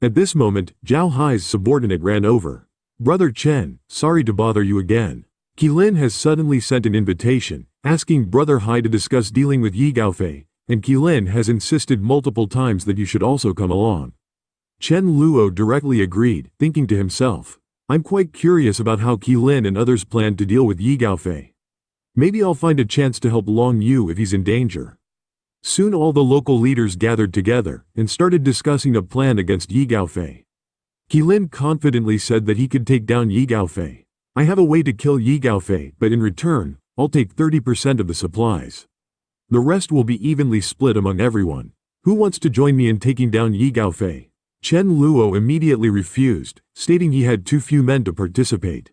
At this moment, Zhao Hai's subordinate ran over. "Brother Chen, sorry to bother you again. Qilin has suddenly sent an invitation, asking Brother Hai to discuss dealing with Yi Gaofei, and Qilin has insisted multiple times that you should also come along." Chen Luo directly agreed, thinking to himself, "I'm quite curious about how Qilin and others plan to deal with Yi Gaofei. Maybe I'll find a chance to help Long Yu if he's in danger." Soon all the local leaders gathered together and started discussing a plan against Yi Gaofei. Qilin confidently said that he could take down Yi Gaofei. "I have a way to kill Yi Gaofei, but in return, I'll take 30% of the supplies. The rest will be evenly split among everyone. Who wants to join me in taking down Yi Gaofei?" Chen Luo immediately refused, stating he had too few men to participate.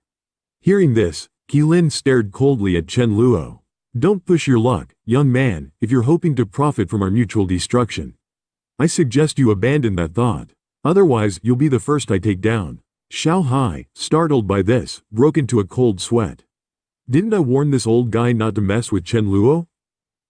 Hearing this, Qilin stared coldly at Chen Luo. "Don't push your luck, young man, if you're hoping to profit from our mutual destruction. I suggest you abandon that thought. Otherwise, you'll be the first I take down." Xiao Hai, startled by this, broke into a cold sweat. "Didn't I warn this old guy not to mess with Chen Luo?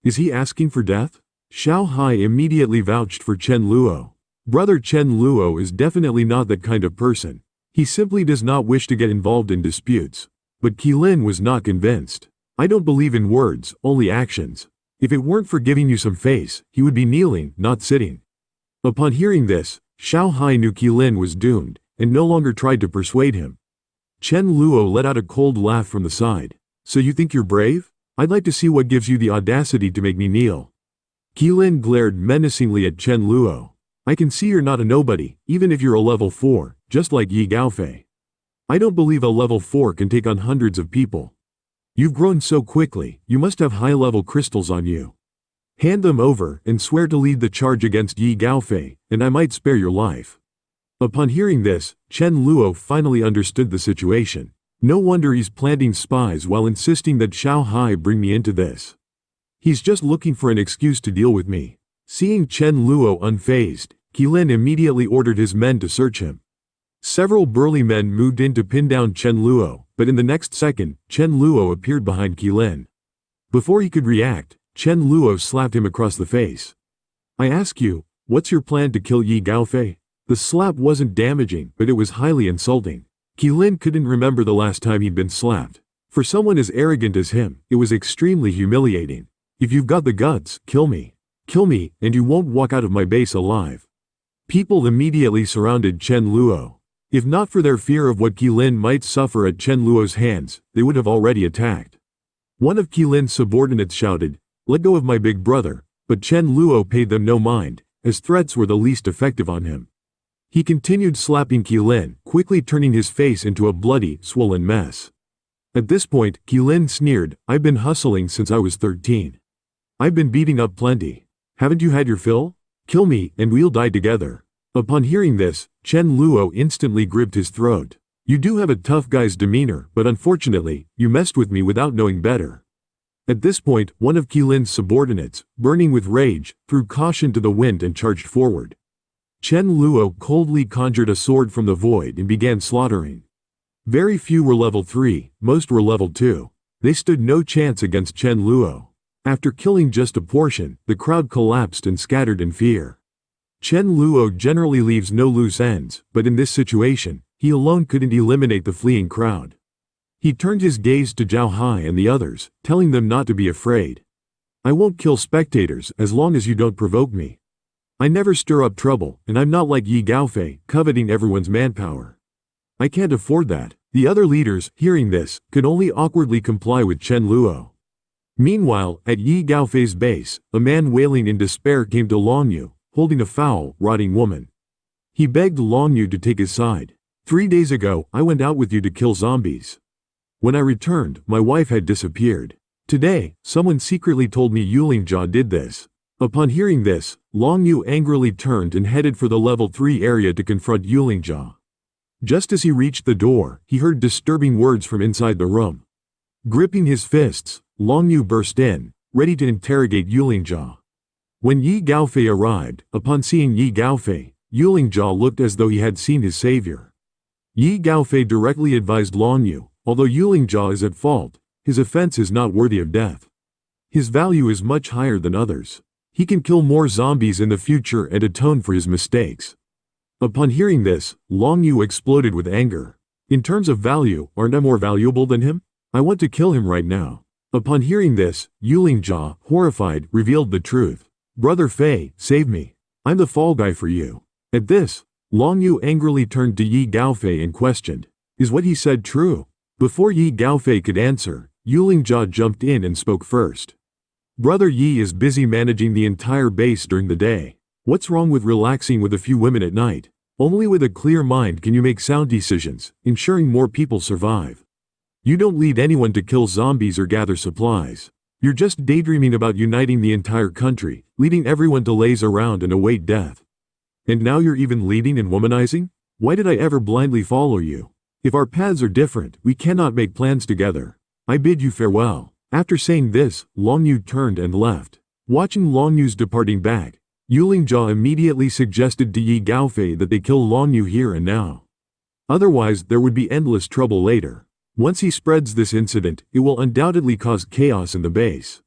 Is he asking for death?" Xiao Hai immediately vouched for Chen Luo. "Brother Chen Luo is definitely not that kind of person. He simply does not wish to get involved in disputes." But Qilin was not convinced. "I don't believe in words, only actions. If it weren't for giving you some face, he would be kneeling, not sitting." Upon hearing this, Xiao Hai knew Qilin was doomed, and no longer tried to persuade him. Chen Luo let out a cold laugh from the side. "So you think you're brave? I'd like to see what gives you the audacity to make me kneel." Qilin glared menacingly at Chen Luo. "I can see you're not a nobody, even if you're a level 4, just like Yi Gaofei. I don't believe a level 4 can take on hundreds of people. You've grown so quickly, you must have high-level crystals on you. Hand them over and swear to lead the charge against Yi Gaofei, and I might spare your life." Upon hearing this, Chen Luo finally understood the situation. No wonder he's planting spies while insisting that Xiao Hai bring me into this. He's just looking for an excuse to deal with me. Seeing Chen Luo unfazed, Qilin immediately ordered his men to search him. Several burly men moved in to pin down Chen Luo, but in the next second, Chen Luo appeared behind Qilin. Before he could react, Chen Luo slapped him across the face. "I ask you, what's your plan to kill Yi Gaofei?" The slap wasn't damaging, but it was highly insulting. Qilin couldn't remember the last time he'd been slapped. For someone as arrogant as him, it was extremely humiliating. "If you've got the guts, kill me. Kill me, and you won't walk out of my base alive." People immediately surrounded Chen Luo. If not for their fear of what Qilin might suffer at Chen Luo's hands, they would have already attacked. One of Qilin's subordinates shouted, "Let go of my big brother," but Chen Luo paid them no mind, as threats were the least effective on him. He continued slapping Qilin, quickly turning his face into a bloody, swollen mess. At this point, Qilin sneered, "I've been hustling since I was 13. I've been beating up plenty. Haven't you had your fill? Kill me, and we'll die together." Upon hearing this, Chen Luo instantly gripped his throat. "You do have a tough guy's demeanor, but unfortunately, you messed with me without knowing better." At this point, one of Qilin's subordinates, burning with rage, threw caution to the wind and charged forward. Chen Luo coldly conjured a sword from the void and began slaughtering. Very few were level 3, most were level 2. They stood no chance against Chen Luo. After killing just a portion, the crowd collapsed and scattered in fear. Chen Luo generally leaves no loose ends, but in this situation, he alone couldn't eliminate the fleeing crowd. He turned his gaze to Zhao Hai and the others, telling them not to be afraid. "I won't kill spectators as long as you don't provoke me. I never stir up trouble, and I'm not like Yi Gaofei, coveting everyone's manpower. I can't afford that." The other leaders, hearing this, could only awkwardly comply with Chen Luo. Meanwhile, at Yi Gaofei's base, a man wailing in despair came to Long Yu, holding a foul, rotting woman. He begged Long Yu to take his side. 3 days ago, I went out with you to kill zombies. When I returned, my wife had disappeared. Today, someone secretly told me Yulingjia did this." Upon hearing this, Long Yu angrily turned and headed for the level 3 area to confront Yulingjia. Just as he reached the door, he heard disturbing words from inside the room. Gripping his fists, Long Yu burst in, ready to interrogate Yulingjia. When Yi Gaofei arrived, upon seeing Yi Gaofei, Yulingjia looked as though he had seen his savior. Yi Gaofei directly advised Long Yu, although Yulingjia is at fault, his offense is not worthy of death. His value is much higher than others. He can kill more zombies in the future and atone for his mistakes. Upon hearing this, Long Yu exploded with anger. In terms of value, aren't I more valuable than him? I want to kill him right now. Upon hearing this, Yulingjia, horrified, revealed the truth. Brother Fei, save me. I'm the fall guy for you. At this, Long Yu angrily turned to Yi Gaofei and questioned, is what he said true? Before Yi Gaofei could answer, Yulingjia jumped in and spoke first. Brother Yi is busy managing the entire base during the day. What's wrong with relaxing with a few women at night? Only with a clear mind can you make sound decisions, ensuring more people survive. You don't lead anyone to kill zombies or gather supplies. You're just daydreaming about uniting the entire country, leading everyone to laze around and await death. And now you're even leading and womanizing? Why did I ever blindly follow you? If our paths are different, we cannot make plans together. I bid you farewell. After saying this, Long Yu turned and left. Watching Long Yu's departing back, Yulingjia immediately suggested to Yi Gaofei that they kill Long Yu here and now. Otherwise, there would be endless trouble later. Once he spreads this incident, it will undoubtedly cause chaos in the base.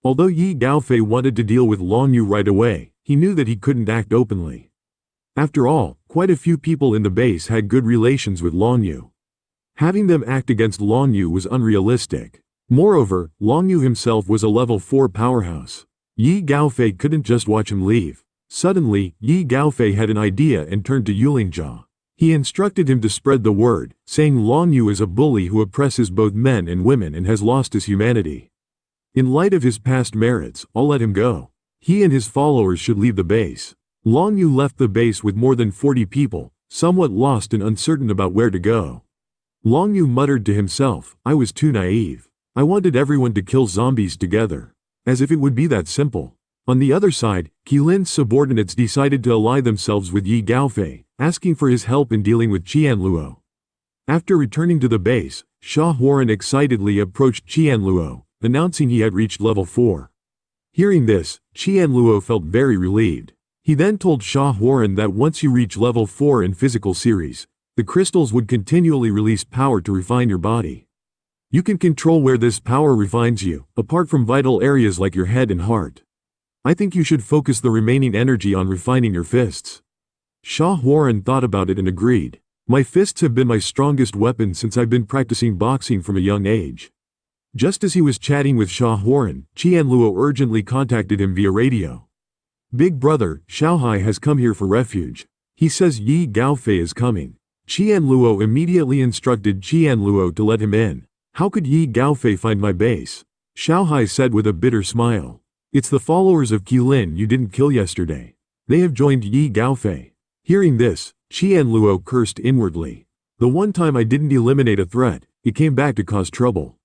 Although Yi Gaofei wanted to deal with Long Yu right away, he knew that he couldn't act openly. After all, quite a few people in the base had good relations with Long Yu. Having them act against Long Yu was unrealistic. Moreover, Long Yu himself was a level 4 powerhouse. Yi Gaofei couldn't just watch him leave. Suddenly, Yi Gaofei had an idea and turned to Yulingjia. He instructed him to spread the word, saying Long Yu is a bully who oppresses both men and women and has lost his humanity. In light of his past merits, I'll let him go. He and his followers should leave the base. Long Yu left the base with more than 40 people, somewhat lost and uncertain about where to go. Long Yu muttered to himself, I was too naive. I wanted everyone to kill zombies together. As if it would be that simple. On the other side, Qilin's subordinates decided to ally themselves with Yi Gaofei, asking for his help in dealing with Chen Luo. After returning to the base, Sha Huaren excitedly approached Chen Luo, announcing he had reached level 4. Hearing this, Chen Luo felt very relieved. He then told Sha Huaren that once you reach level 4 in physical series, the crystals would continually release power to refine your body. You can control where this power refines you, apart from vital areas like your head and heart. I think you should focus the remaining energy on refining your fists. Sha Huaren thought about it and agreed. My fists have been my strongest weapon since I've been practicing boxing from a young age. Just as he was chatting with Sha Huaren, Chen Luo urgently contacted him via radio. Big brother, Xiaohai has come here for refuge. He says Yi Gaofei is coming. Chen Luo immediately instructed Chen Luo to let him in. How could Yi Gaofei find my base? Xiaohai said with a bitter smile. It's the followers of Qilin you didn't kill yesterday. They have joined Yi Gaofei. Hearing this, Chen Luo cursed inwardly. The one time I didn't eliminate a threat, it came back to cause trouble.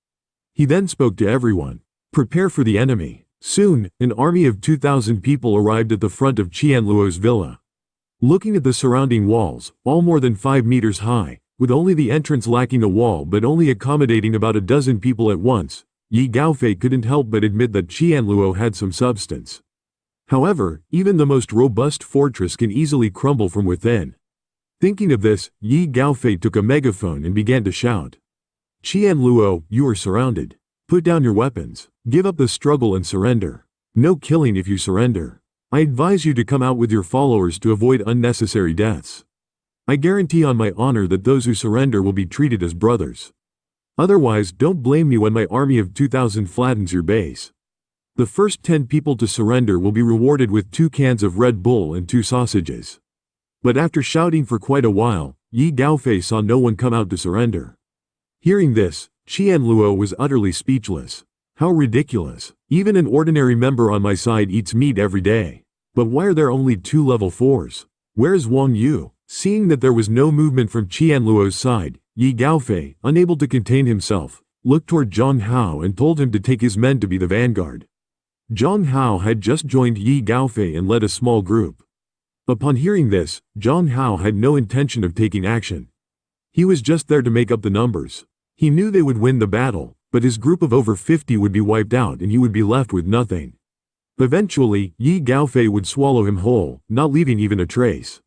He then spoke to everyone. Prepare for the enemy. Soon, an army of 2,000 people arrived at the front of Chen Luo's villa. Looking at the surrounding walls, all more than 5 meters high, with only the entrance lacking a wall but only accommodating about a dozen people at once, Yi Gaofei couldn't help but admit that Chen Luo had some substance. However, even the most robust fortress can easily crumble from within. Thinking of this, Yi Gaofei took a megaphone and began to shout. Chen Luo, you are surrounded. Put down your weapons. Give up the struggle and surrender. No killing if you surrender. I advise you to come out with your followers to avoid unnecessary deaths. I guarantee on my honor that those who surrender will be treated as brothers. Otherwise, don't blame me when my army of 2,000 flattens your base. The first 10 people to surrender will be rewarded with 2 cans of Red Bull and 2 sausages. But after shouting for quite a while, Yi Gaofei saw no one come out to surrender. Hearing this, Chen Luo was utterly speechless. How ridiculous. Even an ordinary member on my side eats meat every day. But why are there only 2 level 4s? Where's Wang Yu? Seeing that there was no movement from Chen Luo's side, Yi Gaofei, unable to contain himself, looked toward Zhang Hao and told him to take his men to be the vanguard. Zhang Hao had just joined Yi Gaofei and led a small group. Upon hearing this, Zhang Hao had no intention of taking action. He was just there to make up the numbers. He knew they would win the battle, but his group of over 50 would be wiped out and he would be left with nothing. Eventually, Yi Gaofei would swallow him whole, not leaving even a trace.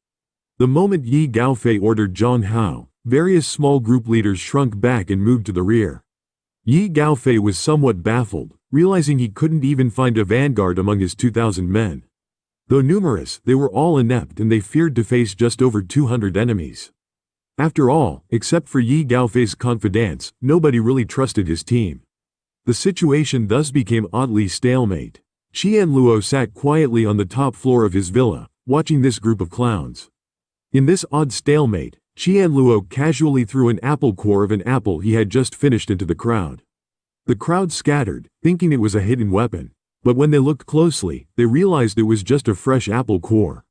The moment Yi Gaofei ordered Zhang Hao, various small group leaders shrunk back and moved to the rear. Yi Gaofei was somewhat baffled, realizing he couldn't even find a vanguard among his 2,000 men. Though numerous, they were all inept and they feared to face just over 200 enemies. After all, except for Yi Gaofei's confidants, nobody really trusted his team. The situation thus became oddly stalemate. Chen Luo sat quietly on the top floor of his villa, watching this group of clowns. In this odd stalemate, Chen Luo casually threw an apple core of an apple he had just finished into the crowd. The crowd scattered, thinking it was a hidden weapon, but when they looked closely, they realized it was just a fresh apple core.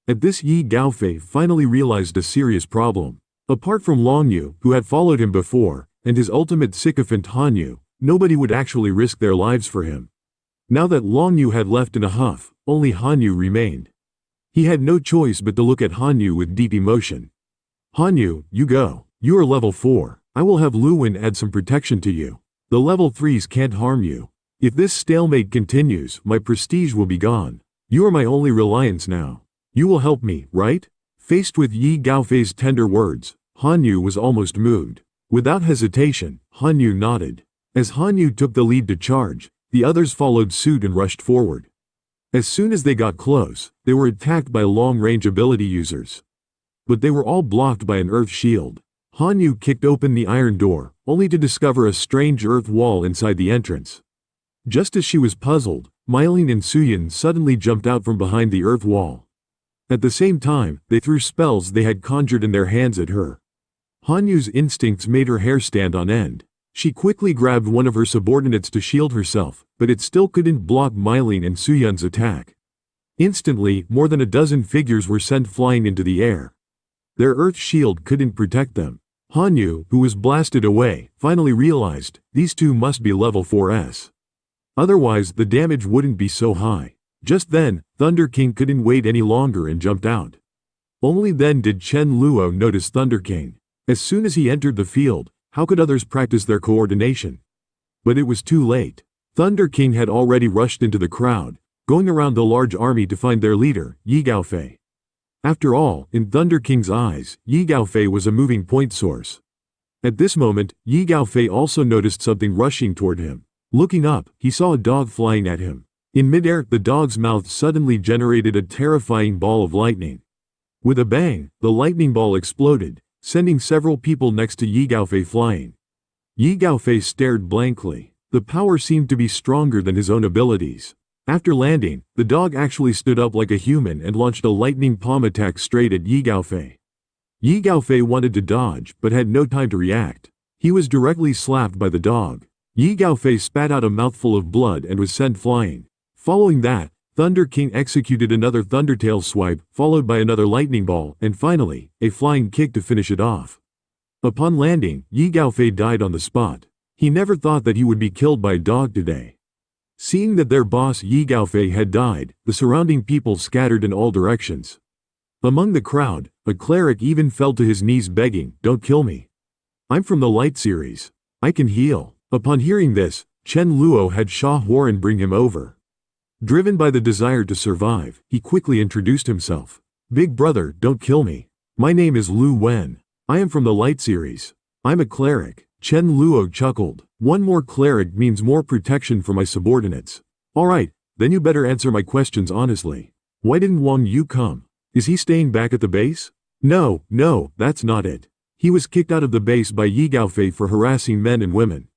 At this, Yi Gaofei finally realized a serious problem. Apart from Long Yu, who had followed him before, and his ultimate sycophant Han Yu, nobody would actually risk their lives for him. Now that Long Yu had left in a huff, only Han Yu remained. He had no choice but to look at Han Yu with deep emotion. Han Yu, you go. You are level 4. I will have Lu Wen add some protection to you. The level 3s can't harm you. If this stalemate continues, my prestige will be gone. You are my only reliance now. You will help me, right? Faced with Yi Gaofei's tender words, Han Yu was almost moved. Without hesitation, Han Yu nodded. As Han Yu took the lead to charge, the others followed suit and rushed forward. As soon as they got close, they were attacked by long-range ability users. But they were all blocked by an earth shield. Han Yu kicked open the iron door, only to discover a strange earth wall inside the entrance. Just as she was puzzled, Mylene and Suyin suddenly jumped out from behind the earth wall. At the same time, they threw spells they had conjured in their hands at her. Han Yu's instincts made her hair stand on end. She quickly grabbed one of her subordinates to shield herself, but it still couldn't block Mylene and Suyun's attack. Instantly, more than a dozen figures were sent flying into the air. Their earth shield couldn't protect them. Han Yu, who was blasted away, finally realized these two must be level 4s. Otherwise, the damage wouldn't be so high. Just then, Thunder King couldn't wait any longer and jumped out. Only then did Chen Luo notice Thunder King. As soon as he entered the field, how could others practice their coordination? But it was too late. Thunder King had already rushed into the crowd, going around the large army to find their leader, Yi Gaofei. After all, in Thunder King's eyes, Yi Gaofei was a moving point source. At this moment, Yi Gaofei also noticed something rushing toward him. Looking up, he saw a dog flying at him. In midair, the dog's mouth suddenly generated a terrifying ball of lightning. With a bang, the lightning ball exploded, sending several people next to Yi Gaofei flying. Yi Gaofei stared blankly. The power seemed to be stronger than his own abilities. After landing, the dog actually stood up like a human and launched a lightning palm attack straight at Yi Gaofei. Yi Gaofei wanted to dodge, but had no time to react. He was directly slapped by the dog. Yi Gaofei spat out a mouthful of blood and was sent flying. Following that, Thunder King executed another Thundertail swipe, followed by another lightning ball, and finally, a flying kick to finish it off. Upon landing, Yi Gaofei died on the spot. He never thought that he would be killed by a dog today. Seeing that their boss Yi Gaofei had died, the surrounding people scattered in all directions. Among the crowd, a cleric even fell to his knees begging, "Don't kill me. I'm from the Light series. I can heal." Upon hearing this, Chen Luo had Sha Huaren bring him over. Driven by the desire to survive, he quickly introduced himself. "Big brother, don't kill me. My name is Lu Wen. I am from the Light series. I'm a cleric." Chen Luo chuckled. "One more cleric means more protection for my subordinates. Alright, then you better answer my questions honestly. Why didn't Wang Yu come? Is he staying back at the base?" No, that's not it. He was kicked out of the base by Yi Gaofei for harassing men and women."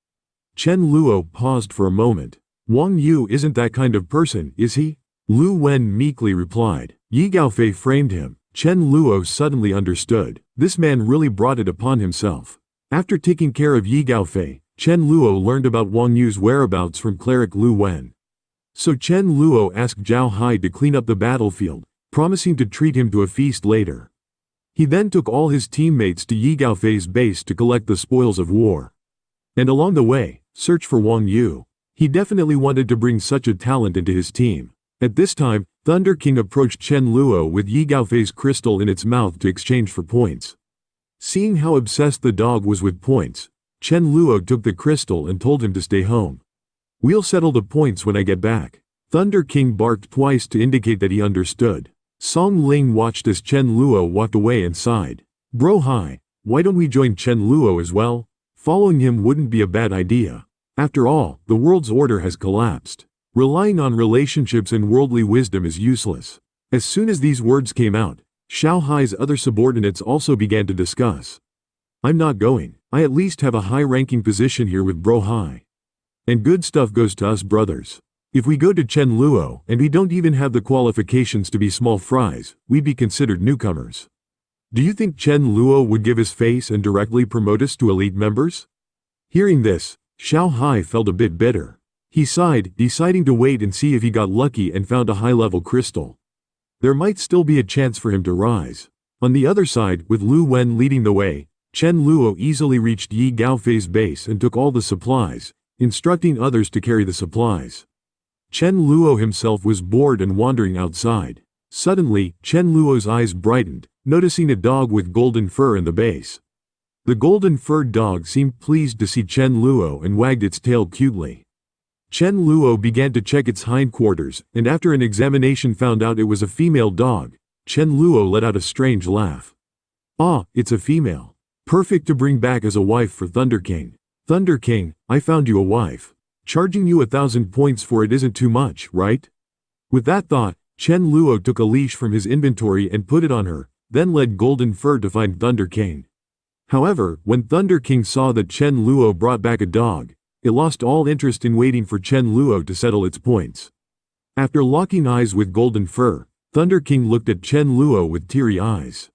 Chen Luo paused for a moment. "Wang Yu isn't that kind of person, is he?" Lu Wen meekly replied. Yi Gaofei framed him. Chen Luo suddenly understood. This man really brought it upon himself. After taking care of Yi Gaofei, Chen Luo learned about Wang Yu's whereabouts from cleric Lu Wen. So Chen Luo asked Zhao Hai to clean up the battlefield, promising to treat him to a feast later. He then took all his teammates to Yi Gaofei's base to collect the spoils of war. And along the way, search for Wang Yu. He definitely wanted to bring such a talent into his team. At this time, Thunder King approached Chen Luo with Yi Gaofei's crystal in its mouth to exchange for points. Seeing how obsessed the dog was with points, Chen Luo took the crystal and told him to stay home. "We'll settle the points when I get back." Thunder King barked twice to indicate that he understood. Song Ling watched as Chen Luo walked away and sighed. "Bro Hai, why don't we join Chen Luo as well? Following him wouldn't be a bad idea. After all, the world's order has collapsed." Relying on relationships and worldly wisdom is useless. As soon as these words came out, Xiao Hai's other subordinates also began to discuss. I'm not going. I at least have a high-ranking position here with Bro Hai. And good stuff goes to us brothers. If we go to Chen Luo and we don't even have the qualifications to be small fries, we'd be considered newcomers. Do you think Chen Luo would give his face and directly promote us to elite members? Hearing this, Xiao Hai felt a bit bitter. He sighed, deciding to wait and see if he got lucky and found a high-level crystal. There might still be a chance for him to rise. On the other side, with Lu Wen leading the way, Chen Luo easily reached Yi Gaofei's base and took all the supplies, instructing others to carry the supplies. Chen Luo himself was bored and wandering outside. Suddenly, Chen Luo's eyes brightened, noticing a dog with golden fur in the base. The golden-furred dog seemed pleased to see Chen Luo and wagged its tail cutely. Chen Luo began to check its hindquarters, and after an examination found out it was a female dog. Chen Luo let out a strange laugh. Ah, it's a female. Perfect to bring back as a wife for Thunder King. Thunder King, I found you a wife. Charging you 1,000 points for it isn't too much, right? With that thought, Chen Luo took a leash from his inventory and put it on her, then led Golden Fur to find Thunder King. However, when Thunder King saw that Chen Luo brought back a dog, it lost all interest in waiting for Chen Luo to settle its points. After locking eyes with Golden Fur, Thunder King looked at Chen Luo with teary eyes.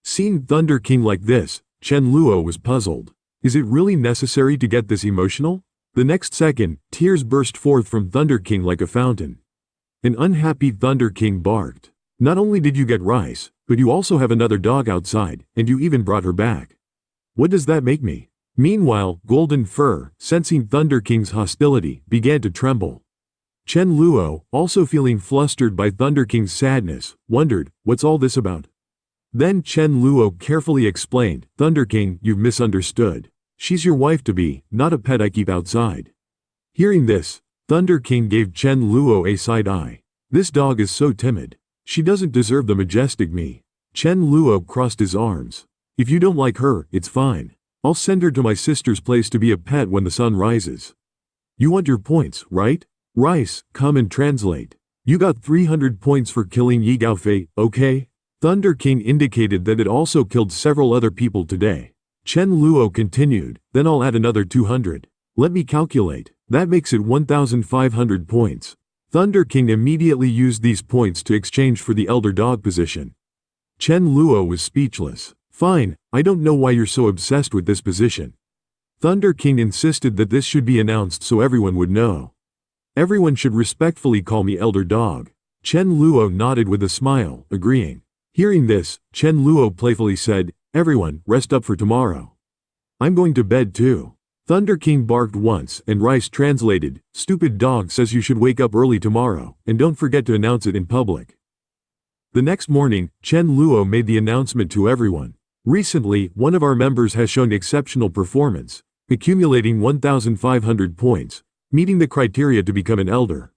Seeing Thunder King like this, Chen Luo was puzzled. Is it really necessary to get this emotional? The next second, tears burst forth from Thunder King like a fountain. An unhappy Thunder King barked. Not only did you get rice, but you also have another dog outside, and you even brought her back. What does that make me? Meanwhile, Golden Fur, sensing Thunder King's hostility, began to tremble. Chen Luo, also feeling flustered by Thunder King's sadness, wondered, what's all this about? Then Chen Luo carefully explained, Thunder King, you've misunderstood. She's your wife-to-be, not a pet I keep outside. Hearing this, Thunder King gave Chen Luo a side eye. This dog is so timid. She doesn't deserve the majestic me. Chen Luo crossed his arms. If you don't like her, it's fine. I'll send her to my sister's place to be a pet when the sun rises. You want your points, right? Rice, come and translate. You got 300 points for killing Yi Gaofei, okay? Thunder King indicated that it also killed several other people today. Chen Luo continued, then I'll add another 200. Let me calculate. That makes it 1,500 points. Thunder King immediately used these points to exchange for the elder dog position. Chen Luo was speechless. Fine, I don't know why you're so obsessed with this position. Thunder King insisted that this should be announced so everyone would know. Everyone should respectfully call me elder dog. Chen Luo nodded with a smile, agreeing. Hearing this, Chen Luo playfully said, everyone, rest up for tomorrow. I'm going to bed too. Thunder King barked once and Rice translated, stupid dog says you should wake up early tomorrow, and don't forget to announce it in public. The next morning, Chen Luo made the announcement to everyone. Recently, one of our members has shown exceptional performance, accumulating 1,500 points, meeting the criteria to become an elder.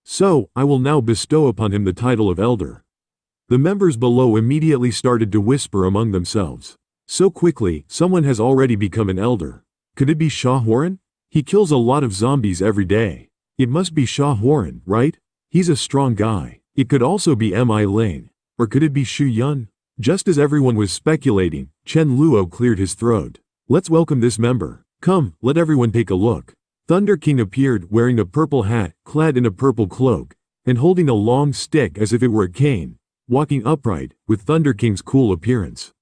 So, I will now bestow upon him the title of elder. The members below immediately started to whisper among themselves. So quickly, someone has already become an elder. Could it be Sha Horan? He kills a lot of zombies every day. It must be Sha Horan, right? He's a strong guy. It could also be Mi Ling. Or could it be Xu Yun? Just as everyone was speculating, Chen Luo cleared his throat. Let's welcome this member. Come, let everyone take a look. Thunder King appeared wearing a purple hat, clad in a purple cloak, and holding a long stick as if it were a cane, walking upright, with Thunder King's cool appearance.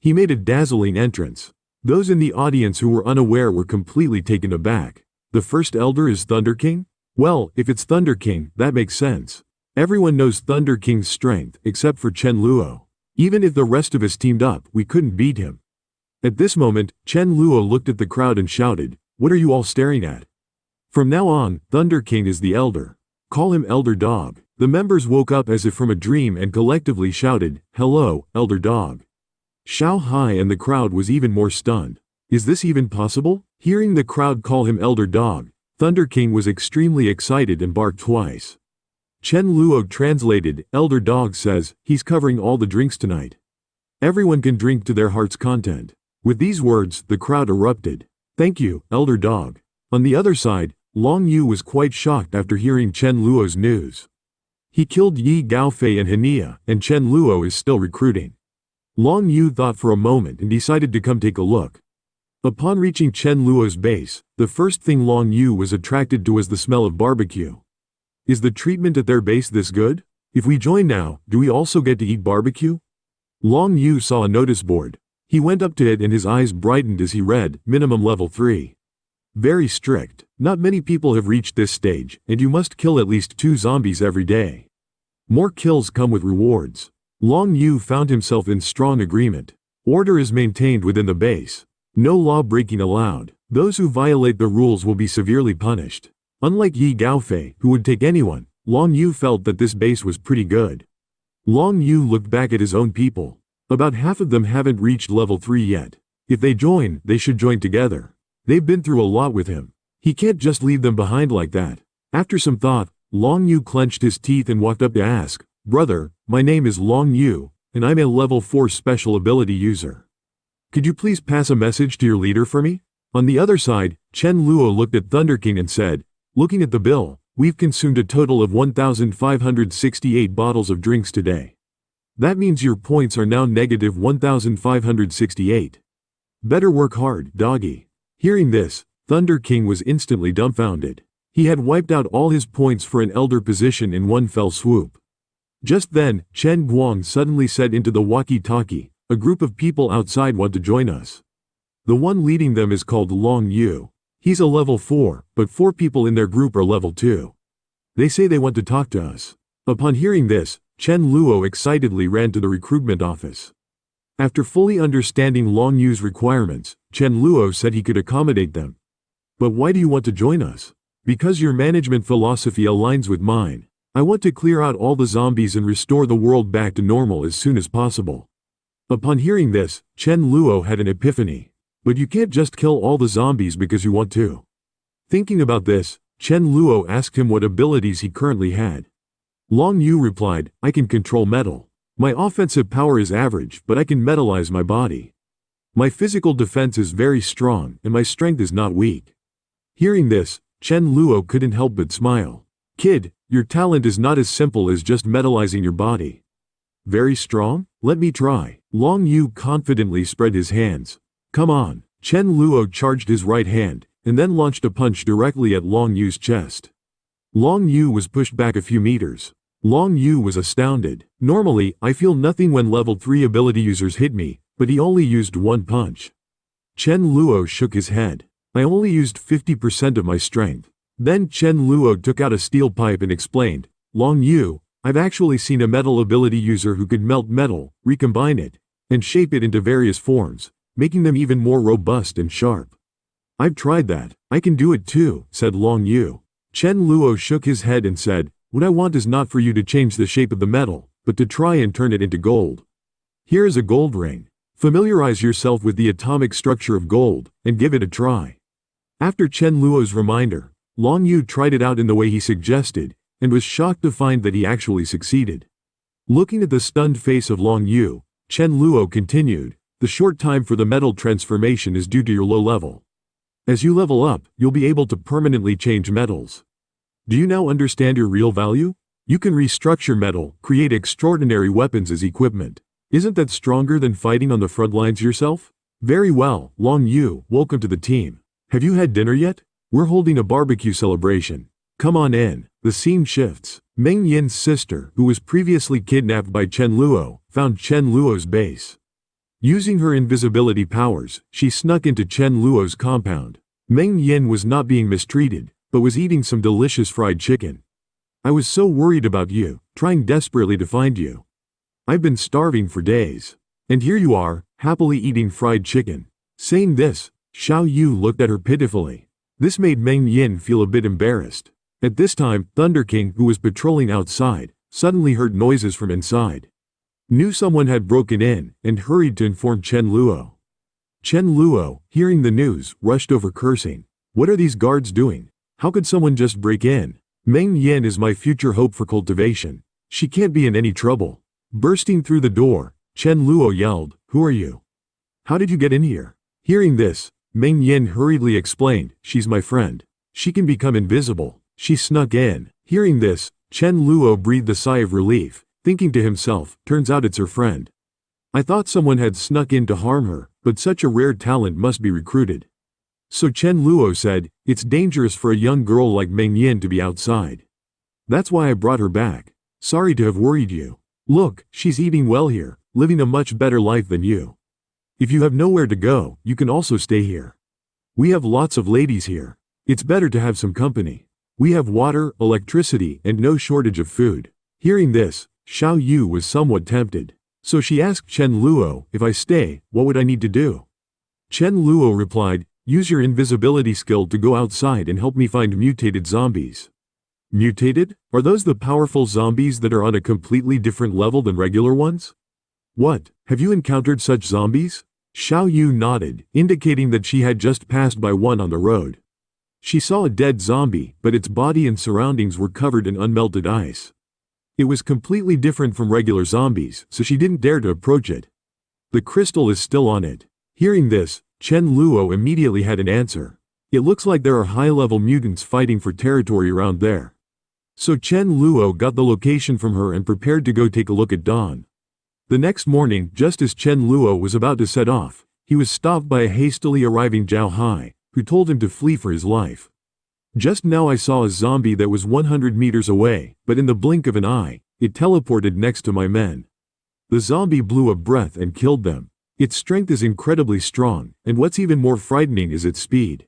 He made a dazzling entrance. Those in the audience who were unaware were completely taken aback. The first elder is Thunder King? Well, if it's Thunder King, that makes sense. Everyone knows Thunder King's strength, except for Chen Luo. Even if the rest of us teamed up, we couldn't beat him. At this moment, Chen Luo looked at the crowd and shouted, what are you all staring at? From now on, Thunder King is the elder. Call him Elder Dog. The members woke up as if from a dream and collectively shouted, hello, Elder Dog. Xiao Hai and the crowd was even more stunned. Is this even possible? Hearing the crowd call him Elder Dog, Thunder King was extremely excited and barked twice. Chen Luo translated, Elder Dog says, he's covering all the drinks tonight. Everyone can drink to their heart's content. With these words, the crowd erupted. Thank you, Elder Dog. On the other side, Long Yu was quite shocked after hearing Chen Luo's news. He killed Yi Gaofei and Hania, and Chen Luo is still recruiting. Long Yu thought for a moment and decided to come take a look. Upon reaching Chen Luo's base, the first thing Long Yu was attracted to was the smell of barbecue. Is the treatment at their base this good? If we join now, do we also get to eat barbecue? Long Yu saw a notice board. He went up to it and his eyes brightened as he read, minimum level 3. Very strict. Not many people have reached this stage, and you must kill at least 2 zombies every day. More kills come with rewards. Long Yu found himself in strong agreement. Order is maintained within the base. No law breaking allowed. Those who violate the rules will be severely punished. Unlike Yi Gaofei, who would take anyone, Long Yu felt that this base was pretty good. Long Yu looked back at his own people. About half of them haven't reached level 3 yet. If they join, they should join together. They've been through a lot with him. He can't just leave them behind like that. After some thought, Long Yu clenched his teeth and walked up to ask, "Brother, my name is Long Yu, and I'm a level 4 special ability user. Could you please pass a message to your leader for me?" On the other side, Chen Luo looked at Thunder King and said, "Looking at the bill, we've consumed a total of 1,568 bottles of drinks today. That means your points are now negative 1,568. Better work hard, doggy." Hearing this, Thunder King was instantly dumbfounded. He had wiped out all his points for an elder position in one fell swoop. Just then, Chen Guang suddenly said into the walkie-talkie, "A group of people outside want to join us. The one leading them is called Long Yu. He's a level 4, but 4 people in their group are level 2. They say they want to talk to us." Upon hearing this, Chen Luo excitedly ran to the recruitment office. After fully understanding Long Yu's requirements, Chen Luo said he could accommodate them. "But why do you want to join us?" "Because your management philosophy aligns with mine. I want to clear out all the zombies and restore the world back to normal as soon as possible." Upon hearing this, Chen Luo had an epiphany. "But you can't just kill all the zombies because you want to." Thinking about this, Chen Luo asked him what abilities he currently had. Long Yu replied, "I can control metal. My offensive power is average, but I can metalize my body. My physical defense is very strong, and my strength is not weak." Hearing this, Chen Luo couldn't help but smile. "Kid, your talent is not as simple as just metalizing your body." "Very strong? Let me try." Long Yu confidently spread his hands. "Come on." Chen Luo charged his right hand, and then launched a punch directly at Long Yu's chest. Long Yu was pushed back a few meters. Long Yu was astounded. "Normally, I feel nothing when level 3 ability users hit me, but he only used one punch." Chen Luo shook his head. "I only used 50% of my strength." Then Chen Luo took out a steel pipe and explained, "Long Yu, I've actually seen a metal ability user who could melt metal, recombine it, and shape it into various forms, making them even more robust and sharp. I've tried that. I can do it too," said Long Yu. Chen Luo shook his head and said, "What I want is not for you to change the shape of the metal, but to try and turn it into gold. Here is a gold ring. Familiarize yourself with the atomic structure of gold, and give it a try." After Chen Luo's reminder, Long Yu tried it out in the way he suggested, and was shocked to find that he actually succeeded. Looking at the stunned face of Long Yu, Chen Luo continued, "The short time for the metal transformation is due to your low level. As you level up, you'll be able to permanently change metals. Do you now understand your real value? You can restructure metal, create extraordinary weapons as equipment. Isn't that stronger than fighting on the front lines yourself? Very well, Long Yu, welcome to the team. Have you had dinner yet? We're holding a barbecue celebration. Come on in." The scene shifts. Meng Yin's sister, who was previously kidnapped by Chen Luo, found Chen Luo's base. Using her invisibility powers, she snuck into Chen Luo's compound. Meng Yin was not being mistreated, but was eating some delicious fried chicken. "I was so worried about you, trying desperately to find you. I've been starving for days. And here you are, happily eating fried chicken." Saying this, Xiao Yu looked at her pitifully. This made Meng Yin feel a bit embarrassed. At this time, Thunder King, who was patrolling outside, suddenly heard noises from inside. Knew someone had broken in, and hurried to inform Chen Luo. Chen Luo, hearing the news, rushed over cursing. "What are these guards doing? How could someone just break in? Meng Yin is my future hope for cultivation. She can't be in any trouble." Bursting through the door, Chen Luo yelled, "Who are you? How did you get in here?" Hearing this, Meng Yin hurriedly explained, "She's my friend. She can become invisible. She snuck in. Hearing this, Chen Luo breathed a sigh of relief, thinking to himself, turns out it's her friend. I thought someone had snuck in to harm her, but such a rare talent must be recruited. So Chen Luo said, it's dangerous for a young girl like Meng Yin to be outside. That's why I brought her back. Sorry to have worried you. Look, she's eating well here, living a much better life than you. If you have nowhere to go, you can also stay here. We have lots of ladies here. It's better to have some company. We have water, electricity, and no shortage of food. Hearing this, Xiao Yu was somewhat tempted. So she asked Chen Luo, if I stay, what would I need to do? Chen Luo replied, use your invisibility skill to go outside and help me find mutated zombies. Mutated? Are those the powerful zombies that are on a completely different level than regular ones? What? Have you encountered such zombies? Xiao Yu nodded, indicating that she had just passed by one on the road. She saw a dead zombie, but its body and surroundings were covered in unmelted ice. It was completely different from regular zombies, so she didn't dare to approach it. The crystal is still on it. Hearing this, Chen Luo immediately had an answer. It looks like there are high-level mutants fighting for territory around there. So Chen Luo got the location from her and prepared to go take a look at dawn. The next morning, just as Chen Luo was about to set off, he was stopped by a hastily arriving Zhao Hai, who told him to flee for his life. Just now I saw a zombie that was 100 meters away, but in the blink of an eye, it teleported next to my men. The zombie blew a breath and killed them. Its strength is incredibly strong, and what's even more frightening is its speed.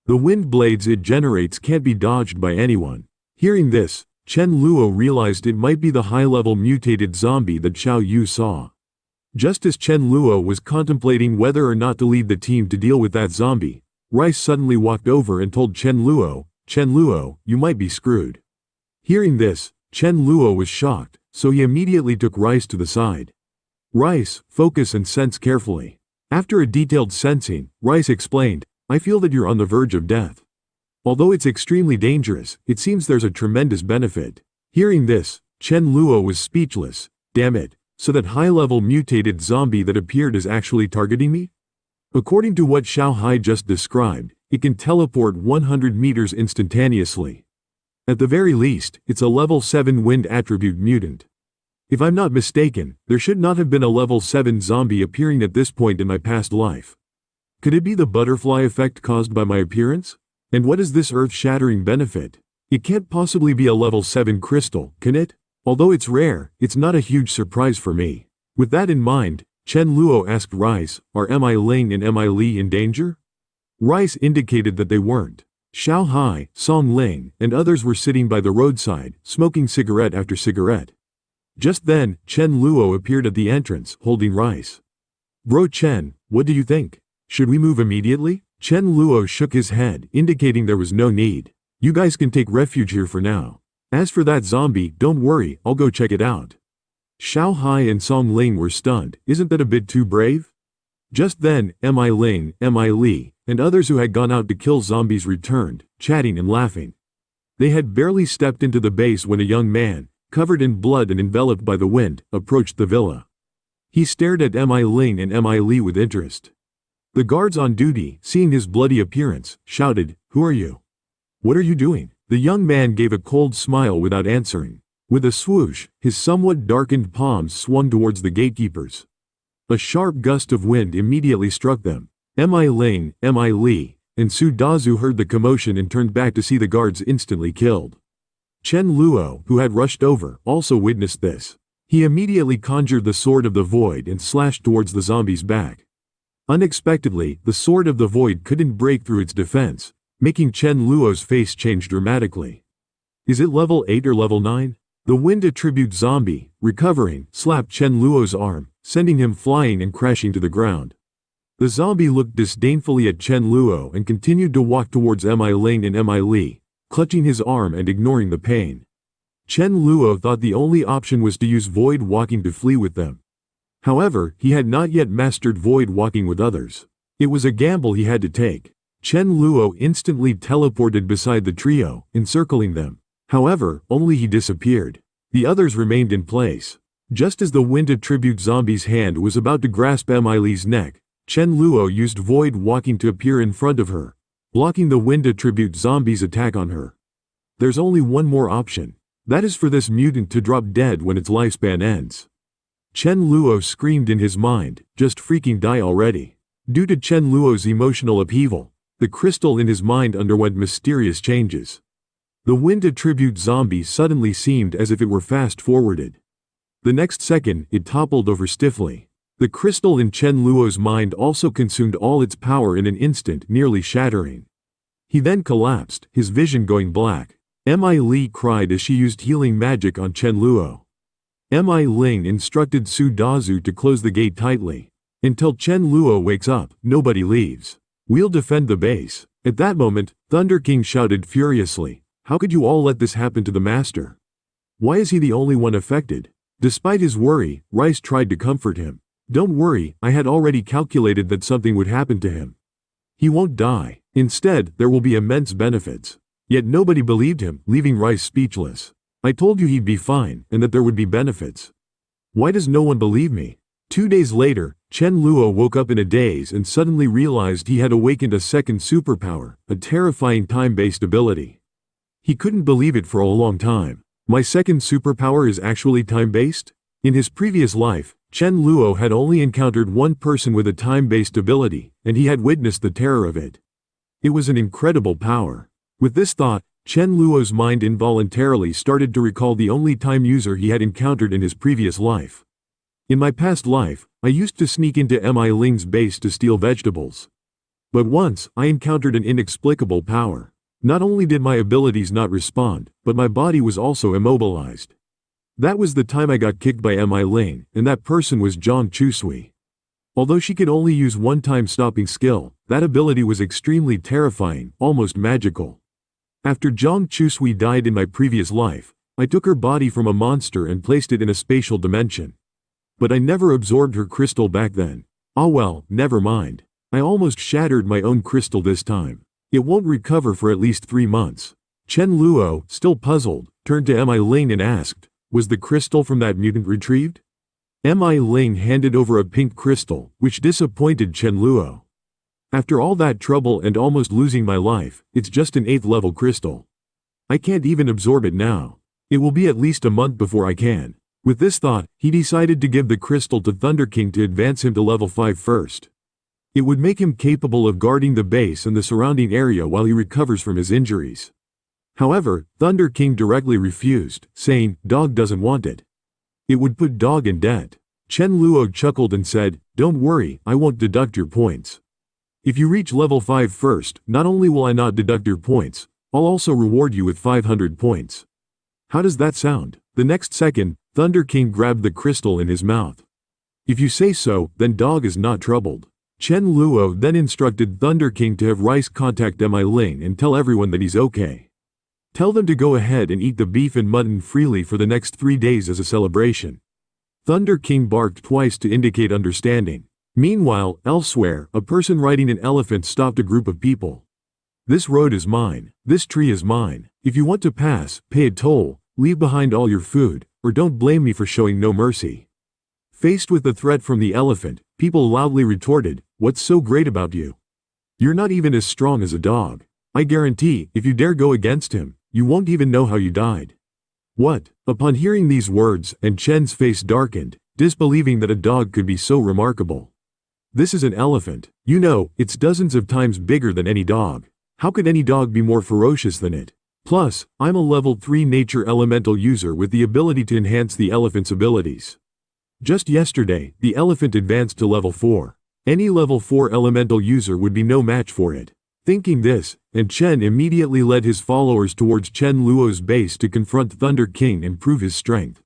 The wind blades it generates can't be dodged by anyone. Hearing this, Chen Luo realized it might be the high-level mutated zombie that Xiao Yu saw. Just as Chen Luo was contemplating whether or not to lead the team to deal with that zombie, Rice suddenly walked over and told Chen Luo, you might be screwed. Hearing this, Chen Luo was shocked, so he immediately took Rice to the side. Rice, focus and sense carefully. After a detailed sensing, Rice explained, I feel that you're on the verge of death. Although it's extremely dangerous, it seems there's a tremendous benefit. Hearing this, Chen Luo was speechless. Damn it, so that high-level mutated zombie that appeared is actually targeting me? According to what Xiao Hai just described, it can teleport 100 meters instantaneously. At the very least, it's a level 7 wind attribute mutant. If I'm not mistaken, there should not have been a level 7 zombie appearing at this point in my past life. Could it be the butterfly effect caused by my appearance? And what is this earth-shattering benefit? It can't possibly be a level 7 crystal, can it? Although it's rare, it's not a huge surprise for me. With that in mind, Chen Luo asked Rice, are Mi Ling and Mi Li in danger? Rice indicated that they weren't. Xiao Hai, Song Ling, and others were sitting by the roadside, smoking cigarette after cigarette. Just then, Chen Luo appeared at the entrance, holding Rice. Bro Chen, what do you think? Should we move immediately? Chen Luo shook his head, indicating there was no need. You guys can take refuge here for now. As for that zombie, don't worry, I'll go check it out. Xiao Hai and Song Ling were stunned. Isn't that a bit too brave? Just then, Mi Ling, Mi Li, and others who had gone out to kill zombies returned, chatting and laughing. They had barely stepped into the base when a young man, covered in blood and enveloped by the wind, approached the villa. He stared at Mi Ling and Mi Li with interest. The guards on duty, seeing his bloody appearance, shouted, "Who are you? What are you doing?" The young man gave a cold smile without answering. With a swoosh, his somewhat darkened palms swung towards the gatekeepers. A sharp gust of wind immediately struck them. Mi Ling, Mi Li, and Su Dazu heard the commotion and turned back to see the guards instantly killed. Chen Luo, who had rushed over, also witnessed this. He immediately conjured the Sword of the Void and slashed towards the zombie's back. Unexpectedly, the Sword of the Void couldn't break through its defense, making Chen Luo's face change dramatically. Is it level 8 or level 9? The wind attribute zombie, recovering, slapped Chen Luo's arm, sending him flying and crashing to the ground. The zombie looked disdainfully at Chen Luo and continued to walk towards Mi Ling and Mi Li, clutching his arm and ignoring the pain. Chen Luo thought the only option was to use void walking to flee with them. However, he had not yet mastered void walking with others. It was a gamble he had to take. Chen Luo instantly teleported beside the trio, encircling them. However, only he disappeared. The others remained in place. Just as the wind attribute zombie's hand was about to grasp Mi Li's neck, Chen Luo used void walking to appear in front of her, blocking the wind attribute zombie's attack on her. There's only one more option. That is for this mutant to drop dead when its lifespan ends. Chen Luo screamed in his mind, just freaking die already. Due to Chen Luo's emotional upheaval, the crystal in his mind underwent mysterious changes. The wind attribute zombie suddenly seemed as if it were fast-forwarded. The next second, it toppled over stiffly. The crystal in Chen Luo's mind also consumed all its power in an instant, nearly shattering. He then collapsed, his vision going black. Mi Li cried as she used healing magic on Chen Luo. Mi Ling instructed Su Dazu to close the gate tightly. Until Chen Luo wakes up, nobody leaves. We'll defend the base. At that moment, Thunder King shouted furiously, "How could you all let this happen to the master? Why is he the only one affected?" Despite his worry, Rice tried to comfort him. "Don't worry, I had already calculated that something would happen to him. He won't die. Instead, there will be immense benefits." Yet nobody believed him, leaving Rice speechless. "I told you he'd be fine, and that there would be benefits. Why does no one believe me?" 2 days later, Chen Luo woke up in a daze and suddenly realized he had awakened a second superpower, a terrifying time-based ability. He couldn't believe it for a long time. My second superpower is actually time-based? In his previous life, Chen Luo had only encountered one person with a time-based ability, and he had witnessed the terror of it. It was an incredible power. With this thought, Chen Luo's mind involuntarily started to recall the only time user he had encountered in his previous life. In my past life, I used to sneak into Mi Ling's base to steal vegetables. But once, I encountered an inexplicable power. Not only did my abilities not respond, but my body was also immobilized. That was the time I got kicked by Mi Ling, and that person was Zhang Chusui. Although she could only use one-time stopping skill, that ability was extremely terrifying, almost magical. After Zhang Chusui died in my previous life, I took her body from a monster and placed it in a spatial dimension. But I never absorbed her crystal back then. Ah well, never mind. I almost shattered my own crystal this time. It won't recover for at least 3 months. Chen Luo, still puzzled, turned to Mi Ling and asked, "Was the crystal from that mutant retrieved?" Mi Ling handed over a pink crystal, which disappointed Chen Luo. "After all that trouble and almost losing my life, it's just an 8th level crystal. I can't even absorb it now. It will be at least a month before I can." With this thought, he decided to give the crystal to Thunder King to advance him to level 5 first. It would make him capable of guarding the base and the surrounding area while he recovers from his injuries. However, Thunder King directly refused, saying, "Dog doesn't want it. It would put Dog in debt." Chen Luo chuckled and said, "Don't worry, I won't deduct your points. If you reach level 5 first, not only will I not deduct your points, I'll also reward you with 500 points. How does that sound?" The next second, Thunder King grabbed the crystal in his mouth. "If you say so, then Dog is not troubled." Chen Luo then instructed Thunder King to have Rice contact Mi Ling and tell everyone that he's okay. Tell them to go ahead and eat the beef and mutton freely for the next 3 days as a celebration. Thunder King barked twice to indicate understanding. Meanwhile, elsewhere, a person riding an elephant stopped a group of people. "This road is mine. This tree is mine. If you want to pass, pay a toll, leave behind all your food, or don't blame me for showing no mercy." Faced with the threat from the elephant, people loudly retorted, "What's so great about you? You're not even as strong as a dog. I guarantee, if you dare go against him, you won't even know how you died." "What?" Upon hearing these words, and Chen's face darkened, disbelieving that a dog could be so remarkable. "This is an elephant. You know, it's dozens of times bigger than any dog. How could any dog be more ferocious than it? Plus, I'm a level 3 nature elemental user with the ability to enhance the elephant's abilities. Just yesterday, the elephant advanced to level 4. Any level 4 elemental user would be no match for it." Thinking this, and Chen immediately led his followers towards Chen Luo's base to confront Thunder King and prove his strength.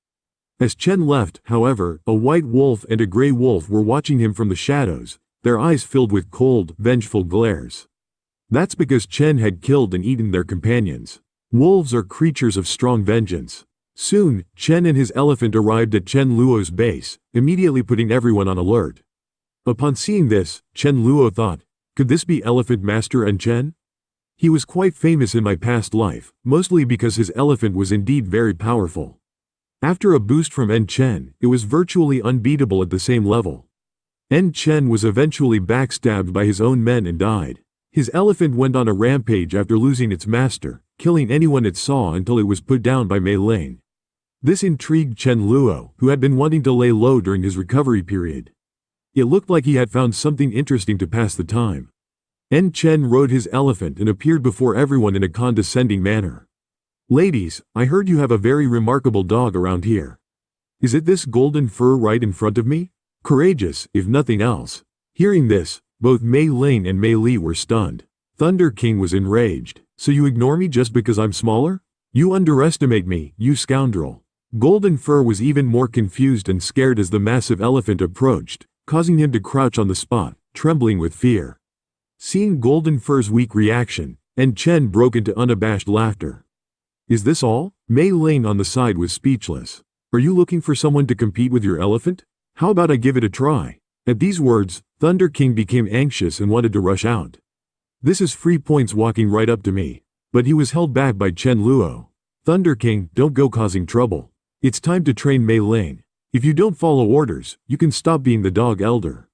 As Chen left, however, a white wolf and a gray wolf were watching him from the shadows, their eyes filled with cold, vengeful glares. That's because Chen had killed and eaten their companions. Wolves are creatures of strong vengeance. Soon, Chen and his elephant arrived at Chen Luo's base, immediately putting everyone on alert. Upon seeing this, Chen Luo thought, could this be Elephant Master and Chen? He was quite famous in my past life, mostly because his elephant was indeed very powerful. After a boost from Chen, it was virtually unbeatable at the same level. Chen was eventually backstabbed by his own men and died. His elephant went on a rampage after losing its master, killing anyone it saw until it was put down by Mei Ling. This intrigued Chen Luo, who had been wanting to lay low during his recovery period. It looked like he had found something interesting to pass the time. Chen rode his elephant and appeared before everyone in a condescending manner. "Ladies, I heard you have a very remarkable dog around here. Is it this golden fur right in front of me? Courageous, if nothing else." Hearing this, both Mei Ling and Mei Li were stunned. Thunder King was enraged. "So you ignore me just because I'm smaller? You underestimate me, you scoundrel." Golden Fur was even more confused and scared as the massive elephant approached, causing him to crouch on the spot, trembling with fear. Seeing Golden Fur's weak reaction, Chen broke into unabashed laughter. "Is this all?" Mei Ling on the side was speechless. "Are you looking for someone to compete with your elephant? How about I give it a try?" At these words, Thunder King became anxious and wanted to rush out. "This is free points walking right up to me." But he was held back by Chen Luo. "Thunder King, don't go causing trouble. It's time to train Mei Ling. If you don't follow orders, you can stop being the dog elder."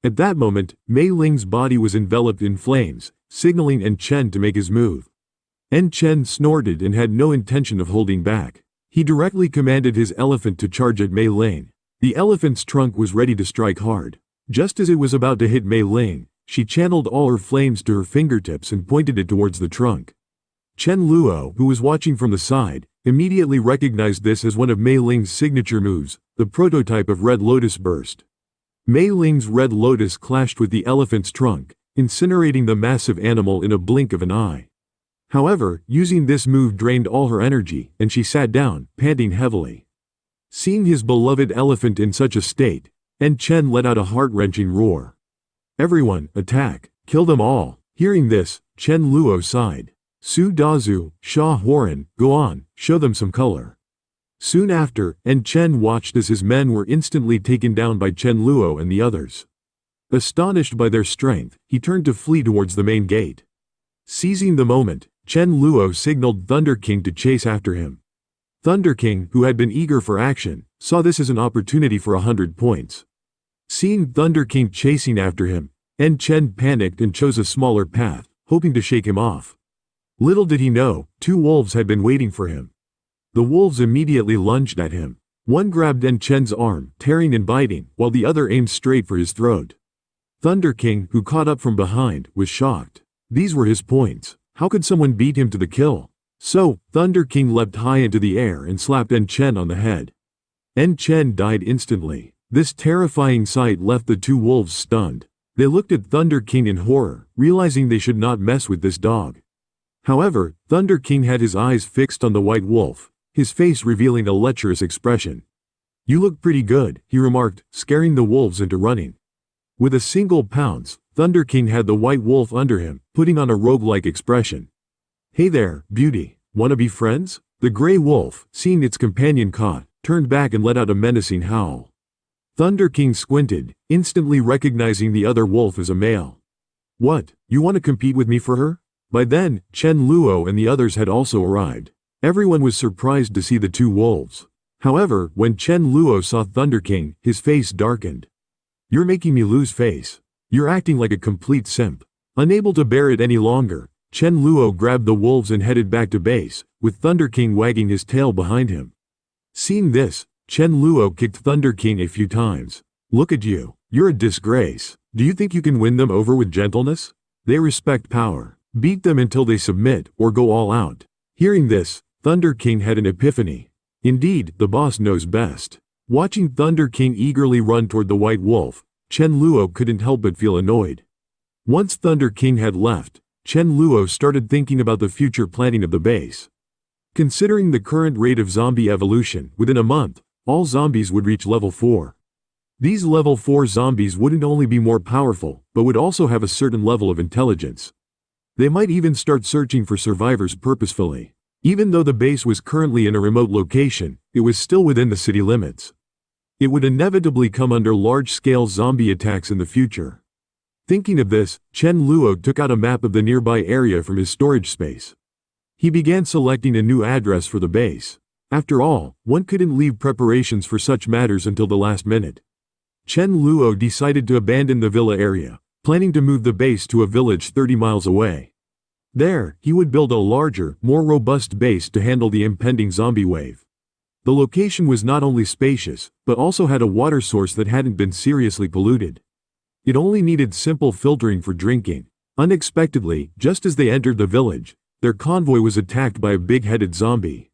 At that moment, Mei Ling's body was enveloped in flames, signaling Chen to make his move. Chen snorted and had no intention of holding back. He directly commanded his elephant to charge at Mei Ling. The elephant's trunk was ready to strike hard. Just as it was about to hit Mei Ling, she channeled all her flames to her fingertips and pointed it towards the trunk. Chen Luo, who was watching from the side, immediately recognized this as one of Mei Ling's signature moves, the prototype of Red Lotus Burst. Mei Ling's Red Lotus clashed with the elephant's trunk, incinerating the massive animal in a blink of an eye. However, using this move drained all her energy, and she sat down, panting heavily. Seeing his beloved elephant in such a state, Chen let out a heart-wrenching roar. "Everyone, attack! Kill them all!" Hearing this, Chen Luo sighed. "Su Dazu, Sha Horan, go on, show them some color." Soon after, Chen watched as his men were instantly taken down by Chen Luo and the others. Astonished by their strength, he turned to flee towards the main gate. Seizing the moment, Chen Luo signaled Thunder King to chase after him. Thunder King, who had been eager for action, saw this as an opportunity for 100 points. Seeing Thunder King chasing after him, Chen panicked and chose a smaller path, hoping to shake him off. Little did he know, 2 wolves had been waiting for him. The wolves immediately lunged at him. One grabbed Chen's arm, tearing and biting, while the other aimed straight for his throat. Thunder King, who caught up from behind, was shocked. These were his points. How could someone beat him to the kill? So, Thunder King leapt high into the air and slapped Chen on the head. Chen died instantly. This terrifying sight left the 2 wolves stunned. They looked at Thunder King in horror, realizing they should not mess with this dog. However, Thunder King had his eyes fixed on the white wolf, his face revealing a lecherous expression. "You look pretty good," he remarked, scaring the wolves into running. With a single pounce, Thunder King had the white wolf under him, putting on a rogue-like expression. "Hey there, beauty, wanna be friends?" The gray wolf, seeing its companion caught, turned back and let out a menacing howl. Thunder King squinted, instantly recognizing the other wolf as a male. "What, you want to compete with me for her?" By then, Chen Luo and the others had also arrived. Everyone was surprised to see the 2 wolves. However, when Chen Luo saw Thunder King, his face darkened. "You're making me lose face. You're acting like a complete simp." Unable to bear it any longer, Chen Luo grabbed the wolves and headed back to base, with Thunder King wagging his tail behind him. Seeing this, Chen Luo kicked Thunder King a few times. "Look at you. You're a disgrace. Do you think you can win them over with gentleness? They respect power. Beat them until they submit or go all out." Hearing this, Thunder King had an epiphany. Indeed, the boss knows best. Watching Thunder King eagerly run toward the white wolf, Chen Luo couldn't help but feel annoyed. Once Thunder King had left, Chen Luo started thinking about the future planning of the base. Considering the current rate of zombie evolution, within a month, all zombies would reach level 4. These level 4 zombies wouldn't only be more powerful, but would also have a certain level of intelligence. They might even start searching for survivors purposefully. Even though the base was currently in a remote location, it was still within the city limits. It would inevitably come under large-scale zombie attacks in the future. Thinking of this, Chen Luo took out a map of the nearby area from his storage space. He began selecting a new address for the base. After all, one couldn't leave preparations for such matters until the last minute. Chen Luo decided to abandon the villa area, planning to move the base to a village 30 miles away. There, he would build a larger, more robust base to handle the impending zombie wave. The location was not only spacious, but also had a water source that hadn't been seriously polluted. It only needed simple filtering for drinking. Unexpectedly, just as they entered the village, their convoy was attacked by a big-headed zombie.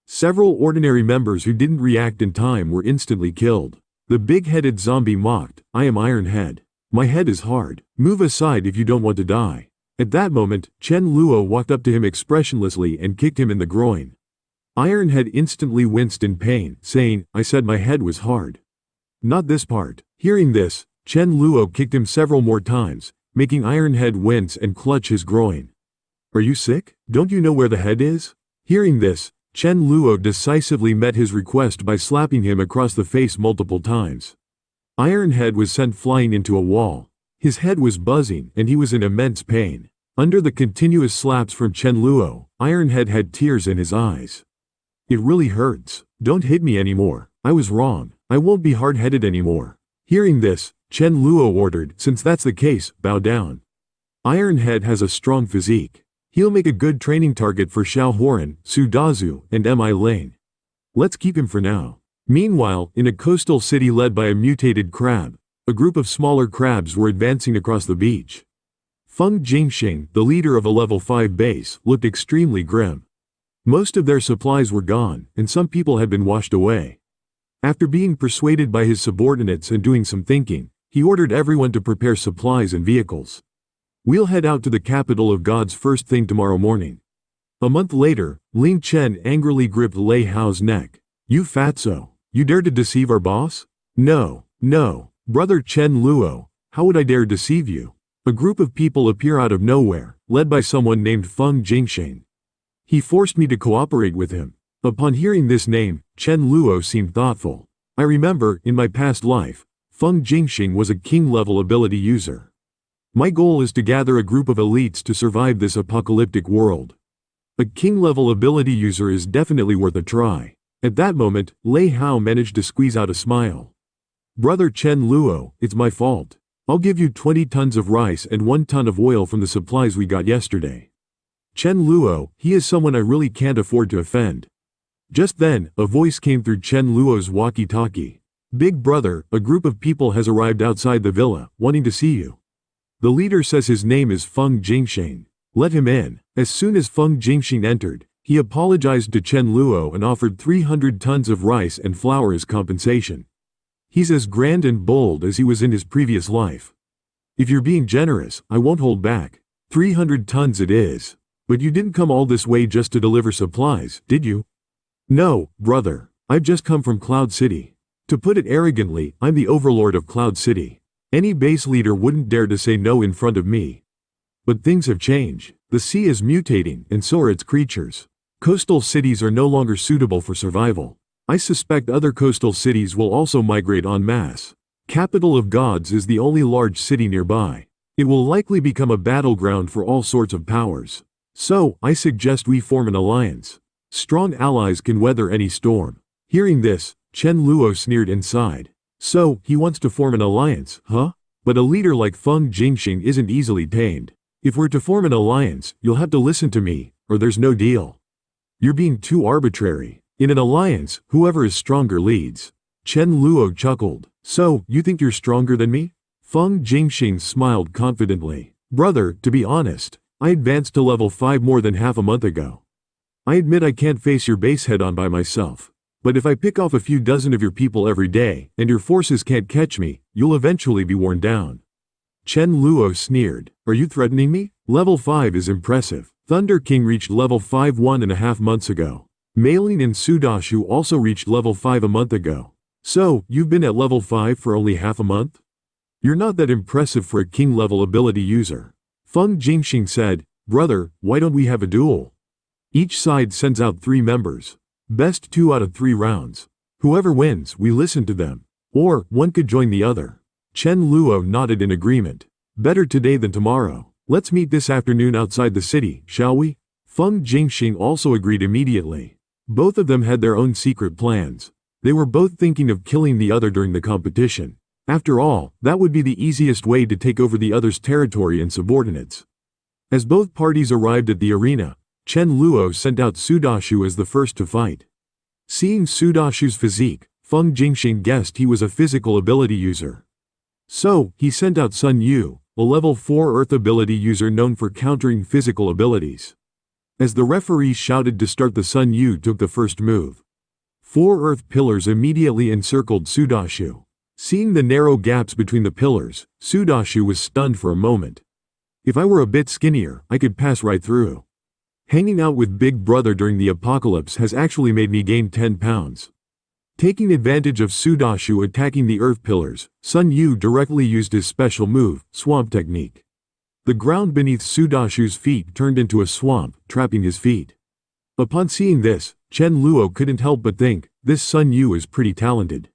Several ordinary members who didn't react in time were instantly killed. The big-headed zombie mocked, "I am Ironhead. My head is hard. Move aside if you don't want to die." At that moment, Chen Luo walked up to him expressionlessly and kicked him in the groin. Ironhead instantly winced in pain, saying, "I said my head was hard. Not this part." Hearing this, Chen Luo kicked him several more times, making Ironhead wince and clutch his groin. "Are you sick? Don't you know where the head is?" Hearing this, Chen Luo decisively met his request by slapping him across the face multiple times. Ironhead was sent flying into a wall. His head was buzzing and he was in immense pain. Under the continuous slaps from Chen Luo, Ironhead had tears in his eyes. "It really hurts. Don't hit me anymore. I was wrong. I won't be hard-headed anymore." Hearing this, Chen Luo ordered, "Since that's the case, bow down." Ironhead has a strong physique. He'll make a good training target for Xiao Horan, Su Dazu, and Mi Lane. Let's keep him for now. Meanwhile, in a coastal city led by a mutated crab, a group of smaller crabs were advancing across the beach. Feng Jingxing, the leader of a level 5 base, looked extremely grim. Most of their supplies were gone, and some people had been washed away. After being persuaded by his subordinates and doing some thinking, he ordered everyone to prepare supplies and vehicles. "We'll head out to the capital of gods first thing tomorrow morning." A month later, Ling Chen angrily gripped Lei Hao's neck. "You fatso! You dare to deceive our boss?" No, brother Chen Luo, how would I dare deceive you?" A group of people appear out of nowhere, led by someone named Feng Jingxing. "He forced me to cooperate with him." Upon hearing this name, Chen Luo seemed thoughtful. "I remember, in my past life, Feng Jingxing was a king-level ability user. My goal is to gather a group of elites to survive this apocalyptic world. A king-level ability user is definitely worth a try." At that moment, Lei Hao managed to squeeze out a smile. "Brother Chen Luo, it's my fault. I'll give you 20 tons of rice and 1 ton of oil from the supplies we got yesterday." Chen Luo, he is someone I really can't afford to offend. Just then, a voice came through Chen Luo's walkie-talkie. "Big brother, a group of people has arrived outside the villa, wanting to see you. The leader says his name is Feng Jingxing. Let him in." As soon as Feng Jingxing entered, he apologized to Chen Luo and offered 300 tons of rice and flour as compensation. "He's as grand and bold as he was in his previous life. If you're being generous, I won't hold back. 300 tons it is. But you didn't come all this way just to deliver supplies, did you?" "No, brother. I've just come from Cloud City. To put it arrogantly, I'm the overlord of Cloud City. Any base leader wouldn't dare to say no in front of me. But things have changed. The sea is mutating, and so are its creatures. Coastal cities are no longer suitable for survival. I suspect other coastal cities will also migrate en masse. Capital of Gods is the only large city nearby. It will likely become a battleground for all sorts of powers. So, I suggest we form an alliance. Strong allies can weather any storm." Hearing this, Chen Luo sneered inside. "So, he wants to form an alliance, huh? But a leader like Feng Jingxing isn't easily tamed. If we're to form an alliance, you'll have to listen to me, or there's no deal. You're being too arbitrary. In an alliance, whoever is stronger leads." Chen Luo chuckled. "So, you think you're stronger than me?" Feng Jingxing smiled confidently. "Brother, to be honest, I advanced to level 5 more than half a month ago. I admit I can't face your base head-on by myself. But if I pick off a few dozen of your people every day, and your forces can't catch me, you'll eventually be worn down." Chen Luo sneered. "Are you threatening me? Level 5 is impressive. Thunder King reached level 5 1.5 months ago. Mei-Lin and Sudashu also reached level 5 a month ago. So, you've been at level 5 for only half a month? You're not that impressive for a king-level ability user." Feng Jingxing said, "Brother, why don't we have a duel? Each side sends out 3 members. Best 2 out of 3 rounds. Whoever wins, we listen to them. Or, one could join the other." Chen Luo nodded in agreement. "Better today than tomorrow. Let's meet this afternoon outside the city, shall we?" Feng Jingxing also agreed immediately. Both of them had their own secret plans. They were both thinking of killing the other during the competition. After all, that would be the easiest way to take over the other's territory and subordinates. As both parties arrived at the arena, Chen Luo sent out Sudashu as the first to fight. Seeing Sudashu's physique, Feng Jingxing guessed he was a physical ability user. So, he sent out Sun Yu, a level 4 Earth ability user known for countering physical abilities. As the referee shouted to start, the Sun Yu took the first move. 4 Earth pillars immediately encircled Sudashu. Seeing the narrow gaps between the pillars, Sudashu was stunned for a moment. If I were a bit skinnier, I could pass right through. Hanging out with Big Brother during the apocalypse has actually made me gain 10 pounds. Taking advantage of Sudashu attacking the earth pillars, Sun Yu directly used his special move, swamp technique. The ground beneath Sudashu's feet turned into a swamp, trapping his feet. Upon seeing this, Chen Luo couldn't help but think, this Sun Yu is pretty talented.